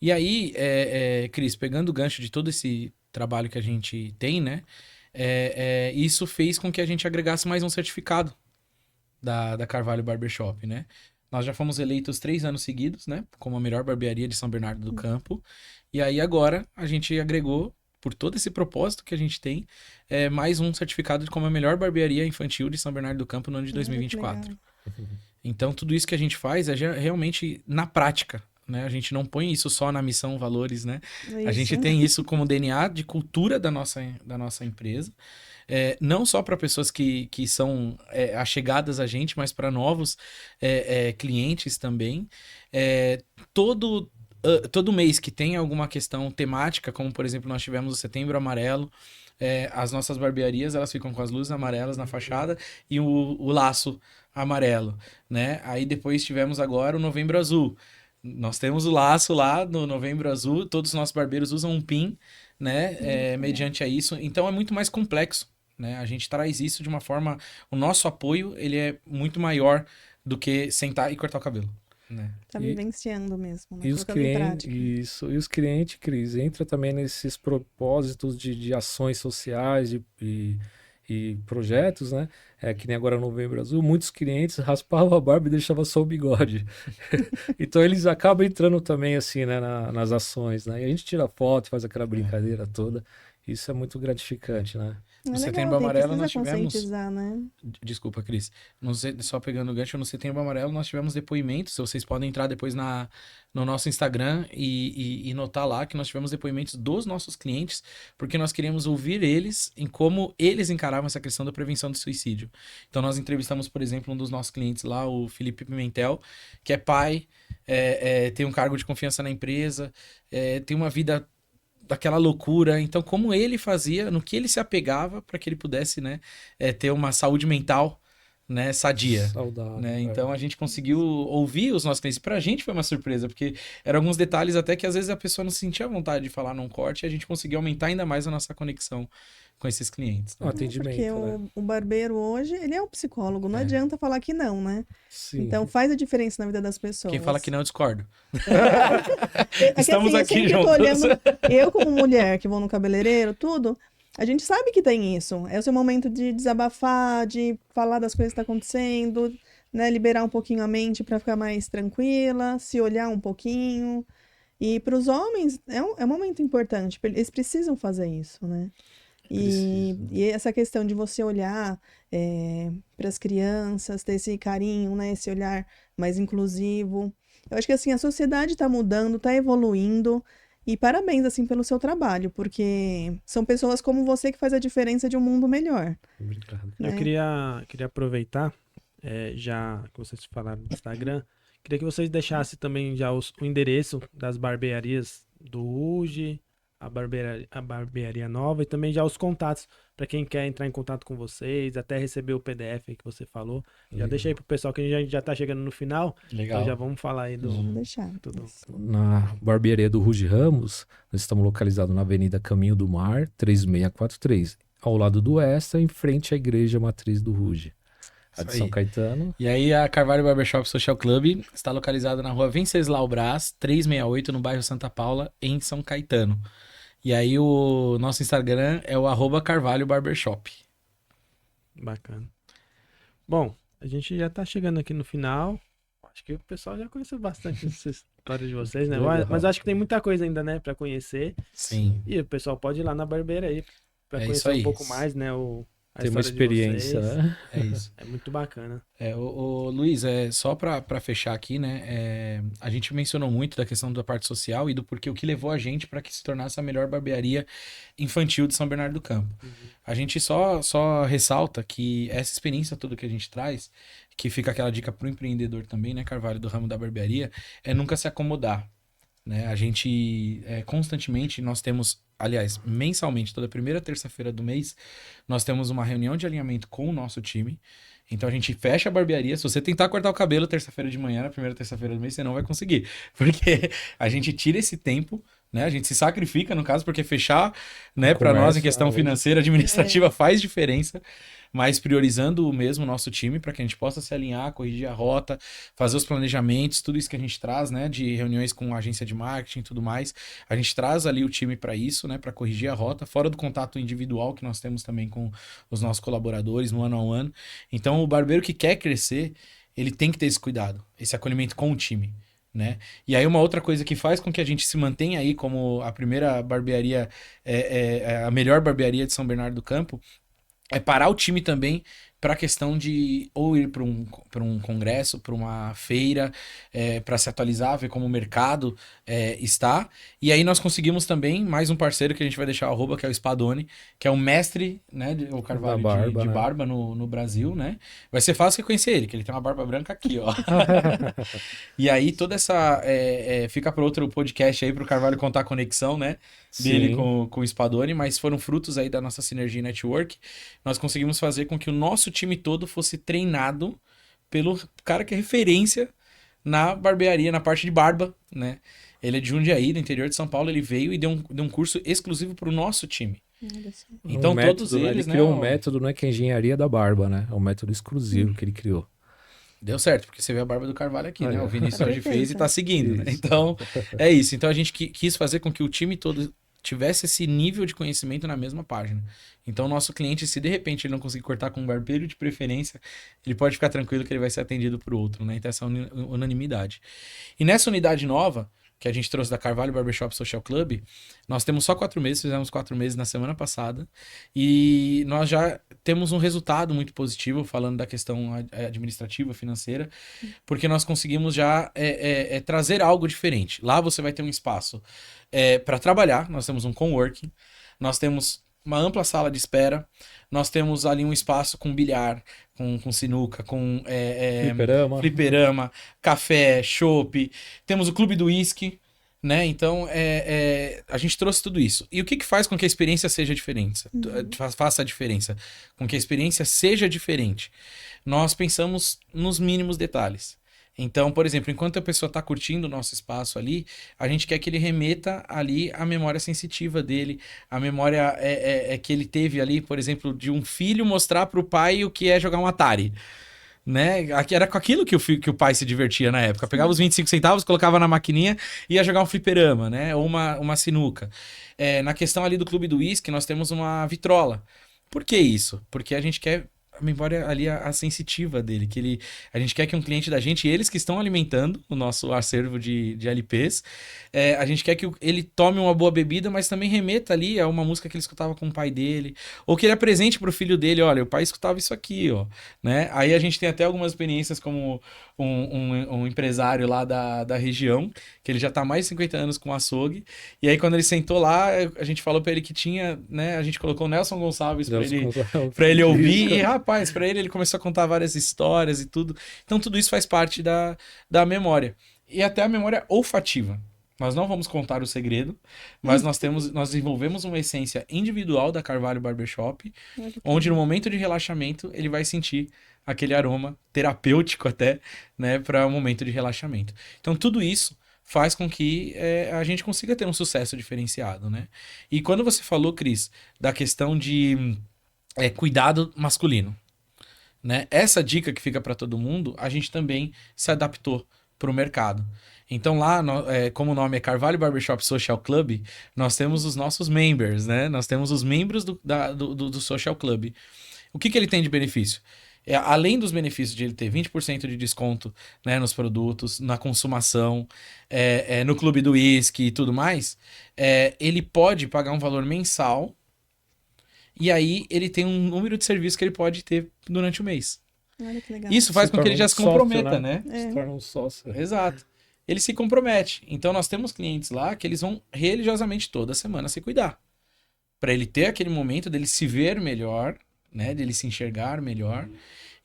E aí, Cris, pegando o gancho de todo esse trabalho que a gente tem, né, isso fez com que a gente agregasse mais um certificado da Carvalho Barbershop, né? Nós já fomos eleitos 3 anos seguidos, né? Como a melhor barbearia de São Bernardo do Campo. E aí agora a gente agregou, por todo esse propósito que a gente tem, mais um certificado de como a melhor barbearia infantil de São Bernardo do Campo no ano de Olha que 2024. legal. Então tudo isso que a gente faz é realmente na prática, né? A gente não põe isso só na missão, valores, né? A gente Isso. tem isso como DNA de cultura da nossa empresa. Não só para pessoas que são achegadas a gente, mas para novos clientes também. Todo mês que tem alguma questão temática, como por exemplo nós tivemos o Setembro Amarelo, as nossas barbearias elas ficam com as luzes amarelas na fachada e o laço amarelo, né? Aí depois tivemos agora o Novembro Azul. Nós temos o laço lá no Novembro Azul, todos os nossos barbeiros usam um pin, né? Mediante a isso. Então é muito mais complexo, né? A gente traz isso de uma forma... O nosso apoio, ele é muito maior do que sentar e cortar o cabelo, né? Tá E- vivenciando mesmo, né? E os Colocando em clientes, prática. isso, e os clientes, Cris, entra também nesses propósitos de ações sociais e projetos, né? Que nem agora no Novembro Azul, muitos clientes raspavam a barba e deixavam só o bigode. Então eles acabam entrando também assim, né, nas ações, né? E a gente tira foto, faz aquela brincadeira toda. Isso é muito gratificante, né? É No legal, Setembro Amarelo nós precisa tivemos... conscientizar, né? Desculpa, Cris. Só pegando o gancho, no Setembro Amarelo nós tivemos depoimentos. Vocês podem entrar depois no nosso Instagram e notar lá que nós tivemos depoimentos dos nossos clientes, porque nós queríamos ouvir eles em como eles encaravam essa questão da prevenção do suicídio. Então nós entrevistamos, por exemplo, um dos nossos clientes lá, o Felipe Pimentel, que é pai, tem um cargo de confiança na empresa, tem uma vida daquela loucura. Então, como ele fazia, no que ele se apegava para que ele pudesse, né, ter uma saúde mental, né, sadia. Saudável. Né? Então, a gente conseguiu ouvir os nossos clientes. Pra gente foi uma surpresa, porque eram alguns detalhes até que às vezes a pessoa não sentia vontade de falar num corte e a gente conseguiu aumentar ainda mais a nossa conexão com esses clientes. O Né? atendimento, Porque né? o barbeiro hoje, ele é um psicólogo, não adianta falar que não, né? Sim. Então faz a diferença na vida das pessoas. Quem fala que não, eu discordo. É que, Estamos assim, aqui eu sempre tô juntos. olhando, eu como mulher que vou no cabeleireiro, tudo, a gente sabe que tem isso. É o seu momento de desabafar, de falar das coisas que estão acontecendo, né? Liberar um pouquinho a mente para ficar mais tranquila, se olhar um pouquinho. E para os homens é um momento importante, eles precisam fazer isso, né? E essa questão de você olhar para as crianças, ter esse carinho, né? Esse olhar mais inclusivo. Eu acho que assim, a sociedade está mudando, está evoluindo. E parabéns, assim, pelo seu trabalho, porque são pessoas como você que faz a diferença de um mundo melhor. Obrigado. Eu Né? queria aproveitar, já que vocês falaram do Instagram, queria que vocês deixassem também já o endereço das barbearias do Ruge, a barbearia nova e também já os contatos para quem quer entrar em contato com vocês, até receber o PDF aí que você falou. Já Legal. deixa aí pro pessoal que a gente já tá chegando no final, Legal. então já vamos falar aí do Vamos deixar. tudo. Na barbearia do Ruge Ramos, nós estamos localizados na Avenida Caminho do Mar, 3643, ao lado do Extra, em frente à Igreja Matriz do Ruge. A de Isso São aí. Caetano. E aí a Carvalho Barbershop Social Club está localizada na rua Venceslau Brás, 368, no bairro Santa Paula, em São Caetano. E aí o nosso Instagram é o @Carvalho Barbershop. Bacana. Bom, a gente já tá chegando aqui no final. Acho que o pessoal já conheceu bastante essa história de vocês, né? Legal. Mas acho que tem muita coisa ainda, né, para conhecer. Sim. E o pessoal pode ir lá na barbeira aí para É isso conhecer aí. um pouco mais, né, a Tem uma história de experiência, vocês. né? É isso. É muito bacana. Luiz, só para fechar aqui, né? A gente mencionou muito da questão da parte social e do porquê o que levou a gente para que se tornasse a melhor barbearia infantil de São Bernardo do Campo. A gente só ressalta que essa experiência toda que a gente traz, que fica aquela dica para o empreendedor também, né, Carvalho, do ramo da barbearia, é nunca se acomodar. Né? A gente constantemente, nós temos, aliás, mensalmente, toda primeira terça-feira do mês, nós temos uma reunião de alinhamento com o nosso time. Então a gente fecha a barbearia. Se você tentar cortar o cabelo terça-feira de manhã, na primeira terça-feira do mês, você não vai conseguir. Porque a gente tira esse tempo, né? A gente se sacrifica, no caso, porque fechar, né, para nós em questão financeira, administrativa, faz diferença. Mas priorizando mesmo o nosso time para que a gente possa se alinhar, corrigir a rota, fazer os planejamentos, tudo isso que a gente traz, né, de reuniões com a agência de marketing e tudo mais. A gente traz ali o time para isso, né, para corrigir a rota, fora do contato individual que nós temos também com os nossos colaboradores no one-on-one. Então, o barbeiro que quer crescer, ele tem que ter esse cuidado, esse acolhimento com o time. Né? E aí uma outra coisa que faz com que a gente se mantenha aí como a primeira barbearia, a melhor barbearia de São Bernardo do Campo, é parar o time também para a questão de ou ir para um congresso, para uma feira, para se atualizar, ver como o mercado está. E aí nós conseguimos também mais um parceiro que a gente vai deixar o @, que é o Spadoni, que é o mestre, né, o Carvalho Da barba, de né? barba no Brasil, né? Vai ser fácil reconhecer ele, que ele tem uma barba branca aqui, ó. E aí toda essa... fica para outro podcast aí, para o Carvalho contar a conexão, né? Dele Sim. com o Spadoni, mas foram frutos aí da nossa sinergia e network. Nós conseguimos fazer com que o nosso time todo fosse treinado pelo cara que é referência na barbearia, na parte de barba, né? Ele é de Jundiaí, do interior de São Paulo, ele veio e deu um curso exclusivo para o nosso time. Olha só. Então Um todos método, eles, ele criou né? um método, né, que é a engenharia da barba, né? É um método exclusivo que ele criou. Deu certo, porque você vê a barba do Carvalho aqui, né? Olha. O Vinícius Tá hoje fez e perfeita. tá seguindo, né? Isso. Então, é isso. Então a gente quis fazer com que o time todo tivesse esse nível de conhecimento na mesma página. Então, o nosso cliente, se de repente ele não conseguir cortar com um barbeiro de preferência, ele pode ficar tranquilo que ele vai ser atendido por outro, né? Então, essa unanimidade. E nessa unidade nova, que a gente trouxe da Carvalho Barbershop Social Club, nós temos só 4 meses, fizemos 4 meses na semana passada, e nós já temos um resultado muito positivo, falando da questão administrativa, financeira, porque nós conseguimos já trazer algo diferente. Lá você vai ter um espaço para trabalhar, nós temos um coworking, nós temos uma ampla sala de espera, nós temos ali um espaço com bilhar, com sinuca, com fliperama, café, chopp, temos o clube do whisky, né? Então, a gente trouxe tudo isso. E o que faz com que a experiência seja diferente? Faça a diferença. Com que a experiência seja diferente. Nós pensamos nos mínimos detalhes. Então, por exemplo, enquanto a pessoa está curtindo o nosso espaço ali, a gente quer que ele remeta ali a memória sensitiva dele, a memória que ele teve ali, por exemplo, de um filho mostrar para o pai o que é jogar um Atari. Né? Era com aquilo que o pai se divertia na época. Pegava os 25 centavos, colocava na maquininha e ia jogar um fliperama, né? Ou uma sinuca. Na questão ali do clube do whisky, nós temos uma vitrola. Por que isso? Porque a gente quer a memória ali, a sensitiva dele, a gente quer que um cliente da gente, eles que estão alimentando o nosso acervo de LPs, a gente quer que ele tome uma boa bebida, mas também remeta ali a uma música que ele escutava com o pai dele, ou que ele apresente para o filho dele, olha, o pai escutava isso aqui, ó, né? Aí a gente tem até algumas experiências como um empresário lá da região, que ele já tá há mais de 50 anos com açougue, e aí quando ele sentou lá, a gente falou para ele que tinha, né, a gente colocou o Nelson Gonçalves para ele ouvir, e rapaz, para ele começou a contar várias histórias e tudo. Então tudo isso faz parte da memória. E até a memória olfativa. Nós não vamos contar o segredo, mas nós desenvolvemos uma essência individual da Carvalho Barbershop, onde no momento de relaxamento ele vai sentir aquele aroma terapêutico até, né, para um momento de relaxamento. Então tudo isso faz com que a gente consiga ter um sucesso diferenciado, né? E quando você falou, Cris, da questão de cuidado masculino, né? Essa dica que fica para todo mundo, a gente também se adaptou para o mercado. Então lá, como o nome é Carvalho Barbershop Social Club, nós temos os nossos members, né? Nós temos os membros do Social Club. O que ele tem de benefício? Além dos benefícios de ele ter 20% de desconto, né, nos produtos, na consumação, no clube do whisky e tudo mais, ele pode pagar um valor mensal e aí ele tem um número de serviços que ele pode ter durante o mês. Olha que legal. Isso faz com que ele já se comprometa, sócio, né? Se torna um sócio. Exato. Ele se compromete. Então nós temos clientes lá que eles vão religiosamente toda semana se cuidar. Para ele ter aquele momento dele se ver melhor, né, dele se enxergar melhor.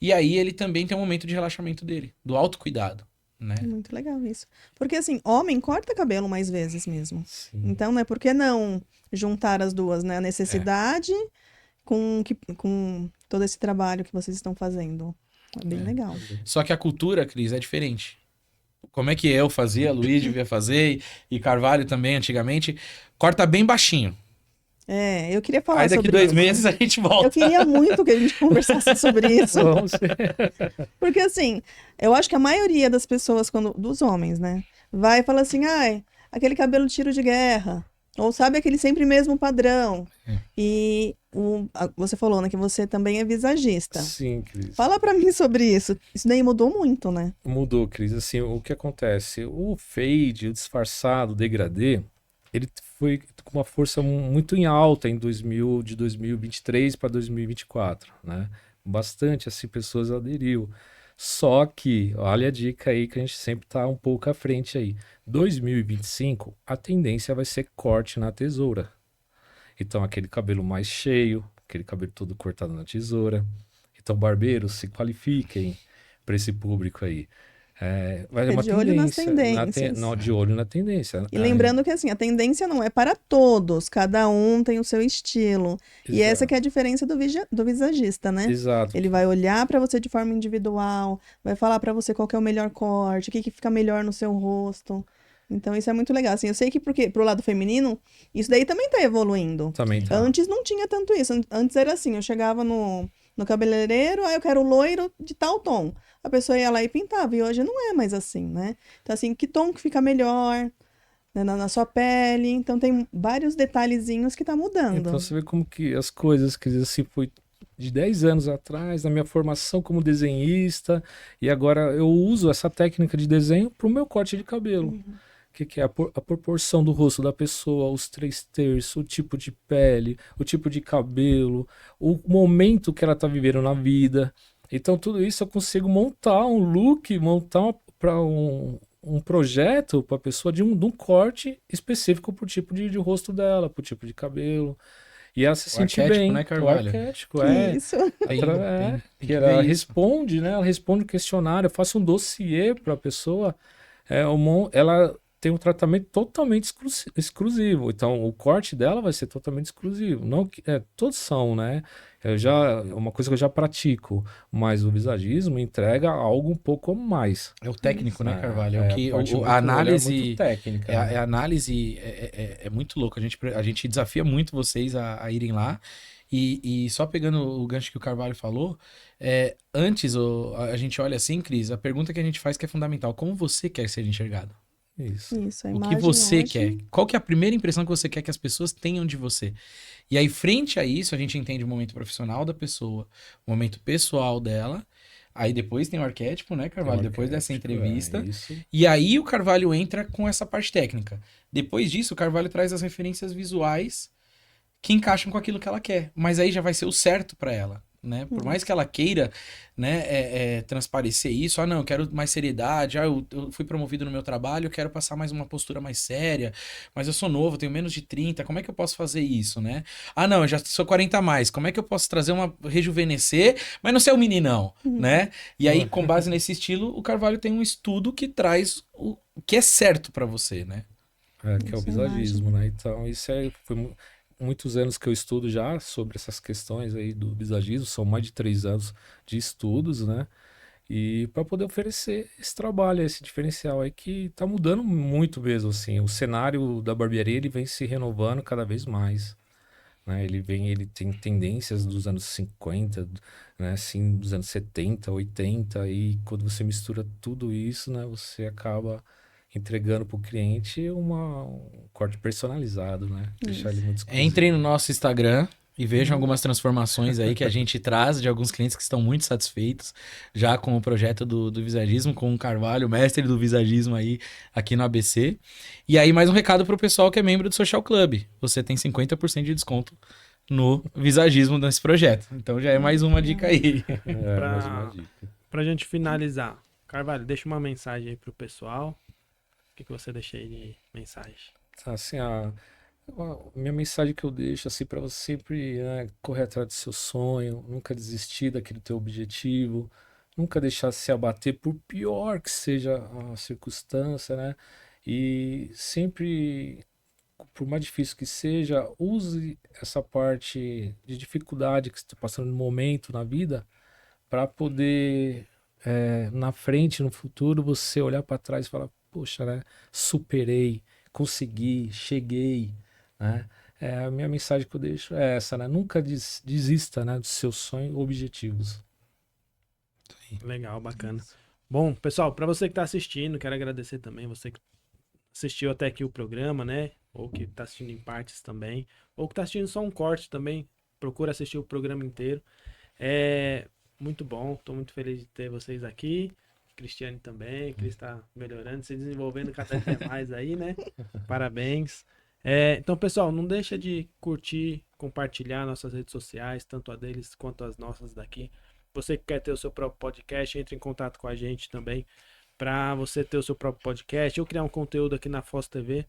E aí ele também tem um momento de relaxamento dele, do autocuidado, né? Muito legal isso. Porque assim, homem corta cabelo mais vezes mesmo. Sim. Então, né, por que não juntar as duas, né? A necessidade com todo esse trabalho que vocês estão fazendo. É bem legal. Só que a cultura, Cris, é diferente. Como é que eu fazia, Luiz devia fazer, e Carvalho também antigamente, corta bem baixinho. Eu queria falar Aí daqui sobre 2 isso. meses a gente volta. Eu queria muito que a gente conversasse sobre isso. Porque assim, eu acho que a maioria das pessoas, dos homens, né, vai e fala assim, ai, aquele cabelo tiro de guerra. Ou sabe aquele sempre mesmo padrão. E você falou, né, que você também é visagista. Sim, Cris. Fala pra mim sobre isso. Isso daí mudou muito, né? Mudou, Cris. Assim, o que acontece? O fade, o disfarçado, o degradê, ele foi com uma força muito em alta de 2023 para 2024, né? Bastante, assim, pessoas aderiu. Só que, olha a dica aí que a gente sempre tá um pouco à frente aí. 2025, a tendência vai ser corte na tesoura. Então, aquele cabelo mais cheio, aquele cabelo todo cortado na tesoura. Então, barbeiros, se qualifiquem para esse público aí. Vai uma de olho nas tendências. De olho na tendência. E lembrando que assim, a tendência não é para todos, cada um tem o seu estilo. E essa que é a diferença do visagista, né? Exato. Ele vai olhar para você de forma individual, vai falar para você qual que é o melhor corte, o que fica melhor no seu rosto. Então isso é muito legal. Assim, eu sei que pro lado feminino, isso daí também tá evoluindo. Também tá. Antes não tinha tanto isso. Antes era assim, eu chegava no cabeleireiro, eu quero loiro de tal tom. A pessoa ia lá e pintava, e hoje não é mais assim, né? Então, assim, que tom que fica melhor, né, na sua pele. Então, tem vários detalhezinhos que tá mudando. Então, você vê como que as coisas, que assim, foi de 10 anos atrás, na minha formação como desenhista, e agora eu uso essa técnica de desenho pro meu corte de cabelo. que é a proporção do rosto da pessoa, os 3/3, o tipo de pele, o tipo de cabelo, o momento que ela tá vivendo na vida. Então, tudo isso eu consigo montar um look, montar para um projeto para a pessoa de um corte específico pro tipo de rosto dela, pro tipo de cabelo. E ela se O sente arquétipo, bem. né, O Carvalho? arquétipo, Que é. isso? Tem Que que ver ela isso. responde, né? Ela responde o questionário, eu faço um dossiê para a pessoa. Ela tem um tratamento totalmente exclusivo. Então, o corte dela vai ser totalmente exclusivo. Não, todos são, né? É uma coisa que eu já pratico, mas o visagismo entrega algo um pouco a mais. É o técnico, né, É, Carvalho? É o é a que parte muito, a ele é análise muito técnica, é, né? a análise é muito louco. A gente desafia muito vocês a irem lá. E só pegando o gancho que o Carvalho falou, antes a gente olha assim, Cris, a pergunta que a gente faz que é fundamental: como você quer ser enxergado? Isso. Isso, a O que imagem você hoje. quer? Qual que é a primeira impressão que você quer que as pessoas tenham de você? E aí, frente a isso, a gente entende o momento profissional da pessoa, o momento pessoal dela. Aí depois tem o arquétipo, né, Carvalho? Tem um Depois dessa arquétipo, entrevista. isso. E aí o Carvalho entra com essa parte técnica. Depois disso, o Carvalho traz as referências visuais que encaixam com aquilo que ela quer. Mas aí já vai ser o certo para ela, né? Por mais que ela queira, né, transparecer isso, não, eu quero mais seriedade, eu fui promovido no meu trabalho, eu quero passar mais uma postura mais séria, mas eu sou novo, tenho menos de 30, como é que eu posso fazer isso, né? Não, eu já sou 40 a mais, como é que eu posso trazer rejuvenescer, mas não ser um meninão, né? E aí, com base nesse estilo, o Carvalho tem um estudo que traz o que é certo para você, né? Que é o Isso, a imagem. visagismo, né? Então, foi muitos anos que eu estudo já sobre essas questões aí do visagismo, são mais de 3 anos de estudos, né? E para poder oferecer esse trabalho, esse diferencial aí que tá mudando muito mesmo, assim. O cenário da barbearia, ele vem se renovando cada vez mais, né? Ele tem tendências dos anos 50, né? Assim, dos anos 70, 80, e quando você mistura tudo isso, né? Você acaba entregando para o cliente um corte personalizado, né? Deixar ele muito exclusivo. Entrem no nosso Instagram e vejam algumas transformações aí que a gente traz de alguns clientes que estão muito satisfeitos já com o projeto do visagismo, com o Carvalho, mestre do visagismo aí aqui no ABC. E aí mais um recado para o pessoal que é membro do Social Club. Você tem 50% de desconto no visagismo nesse projeto. Então já é mais uma dica aí. Mais uma dica. Pra gente finalizar, Carvalho, deixa uma mensagem aí pro pessoal. O que você deixa aí de mensagem? Assim, a minha mensagem que eu deixo assim para você sempre, né, correr atrás do seu sonho, nunca desistir daquele teu objetivo, nunca deixar se abater por pior que seja a circunstância, né? E sempre, por mais difícil que seja, use essa parte de dificuldade que você está passando no momento na vida para poder na frente, no futuro, você olhar para trás e falar, poxa, né? Superei, consegui, cheguei, né? A minha mensagem que eu deixo é essa, né? Nunca desista, né, dos seus sonhos ou objetivos. Legal, bacana. Bom, pessoal, para você que está assistindo, quero agradecer também você que assistiu até aqui o programa, né? Ou que está assistindo em partes também, ou que está assistindo só um corte também. Procura assistir o programa inteiro. É muito bom, estou muito feliz de ter vocês aqui. Cristiane também, Cris está melhorando, se desenvolvendo cada dia mais aí, né? Parabéns. Então, pessoal, não deixa de curtir, compartilhar nossas redes sociais, tanto a deles quanto as nossas daqui. Você que quer ter o seu próprio podcast, entre em contato com a gente também para você ter o seu próprio podcast ou criar um conteúdo aqui na Foz TV.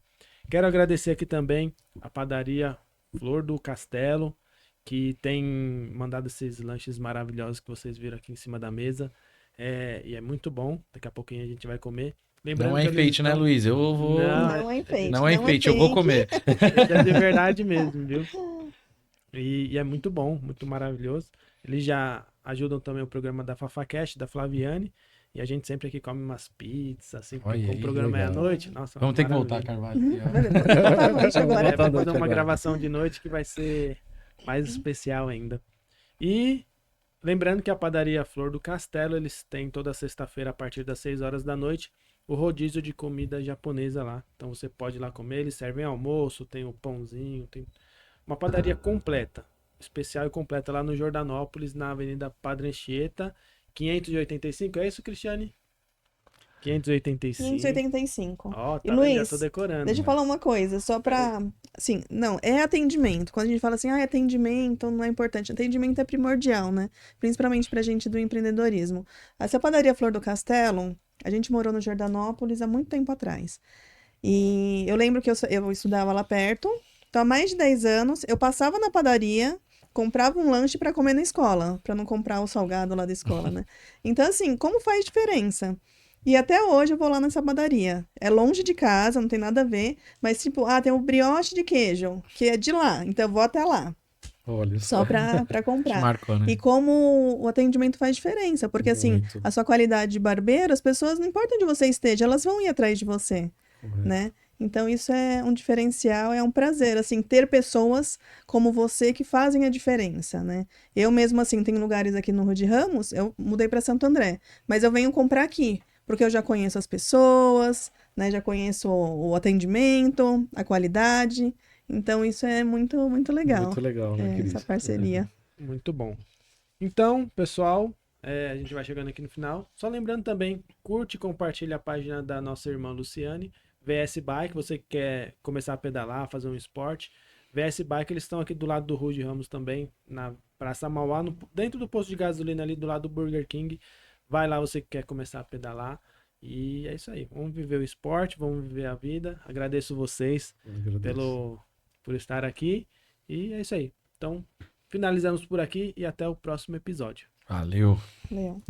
Quero agradecer aqui também a padaria Flor do Castelo, que tem mandado esses lanches maravilhosos que vocês viram aqui em cima da mesa. E é muito bom. Daqui a pouquinho a gente vai comer. Lembrando Não é que eles enfeite, né, estão- Luiz? Eu vou. Não é enfeite. Não é enfeite, eu vou comer. Esse é de verdade mesmo, viu? E é muito bom, muito maravilhoso. Eles já ajudam também o programa da FafaCast, da Flaviane. E a gente sempre aqui come umas pizzas, assim, porque Olha como aí, o programa é à legal. noite. Nossa, Vamos ter que voltar, maravilha. Carvalho. Totalmente agora. Vamos fazer noite uma agora. gravação de noite que vai ser mais especial ainda. E lembrando que a padaria Flor do Castelo, eles têm toda sexta-feira a partir das 6 horas da noite o rodízio de comida japonesa lá. Então você pode ir lá comer, eles servem almoço, tem o pãozinho, tem uma padaria completa, especial e completa lá no Jordanópolis, na Avenida Padre Anchieta, 585. É isso, Cristiane? 585. 585. Ó, E tá vendo? Já Luiz, tô decorando. deixa eu falar uma coisa, só pra. Assim, não, é atendimento. Quando a gente fala assim, ah, atendimento não é importante. Atendimento é primordial, né? Principalmente pra gente do empreendedorismo. Essa padaria Flor do Castelo, a gente morou no Jordanópolis há muito tempo atrás. E eu lembro que eu estudava lá perto. Então, há mais de 10 anos, eu passava na padaria, comprava um lanche pra comer na escola, pra não comprar o salgado lá da escola, né? Então, assim, como faz diferença? E até hoje eu vou lá nessa padaria. É longe de casa, não tem nada a ver. Mas, tipo, tem um brioche de queijo, que é de lá. Então, eu vou até lá, Olha só só. pra Te comprar. marcou, né? E como o atendimento faz diferença. Porque, assim, Muito. a sua qualidade de barbeiro, as pessoas, não importa onde você esteja, elas vão ir atrás de você, Correto. né? Então, isso é um diferencial, é um prazer, assim, ter pessoas como você que fazem a diferença, né? Eu mesmo, assim, tem lugares aqui no Rio de Ramos, eu mudei para Santo André, mas eu venho comprar aqui, porque eu já conheço as pessoas, né? Já conheço o atendimento, a qualidade, então isso é muito, muito legal, Muito legal, né, essa Cris? parceria. Muito bom. Então, pessoal, a gente vai chegando aqui no final. Só lembrando também, curte e compartilha a página da nossa irmã Luciane, VS Bike, você que quer começar a pedalar, fazer um esporte. VS Bike, eles estão aqui do lado do Rude Ramos também, na Praça Mauá, dentro do posto de gasolina ali, do lado do Burger King. Vai lá, você que quer começar a pedalar. E é isso aí. Vamos viver o esporte, vamos viver a vida. Agradeço vocês Eu agradeço. por estar aqui. E é isso aí. Então, finalizamos por aqui e até o próximo episódio. Valeu. Legal.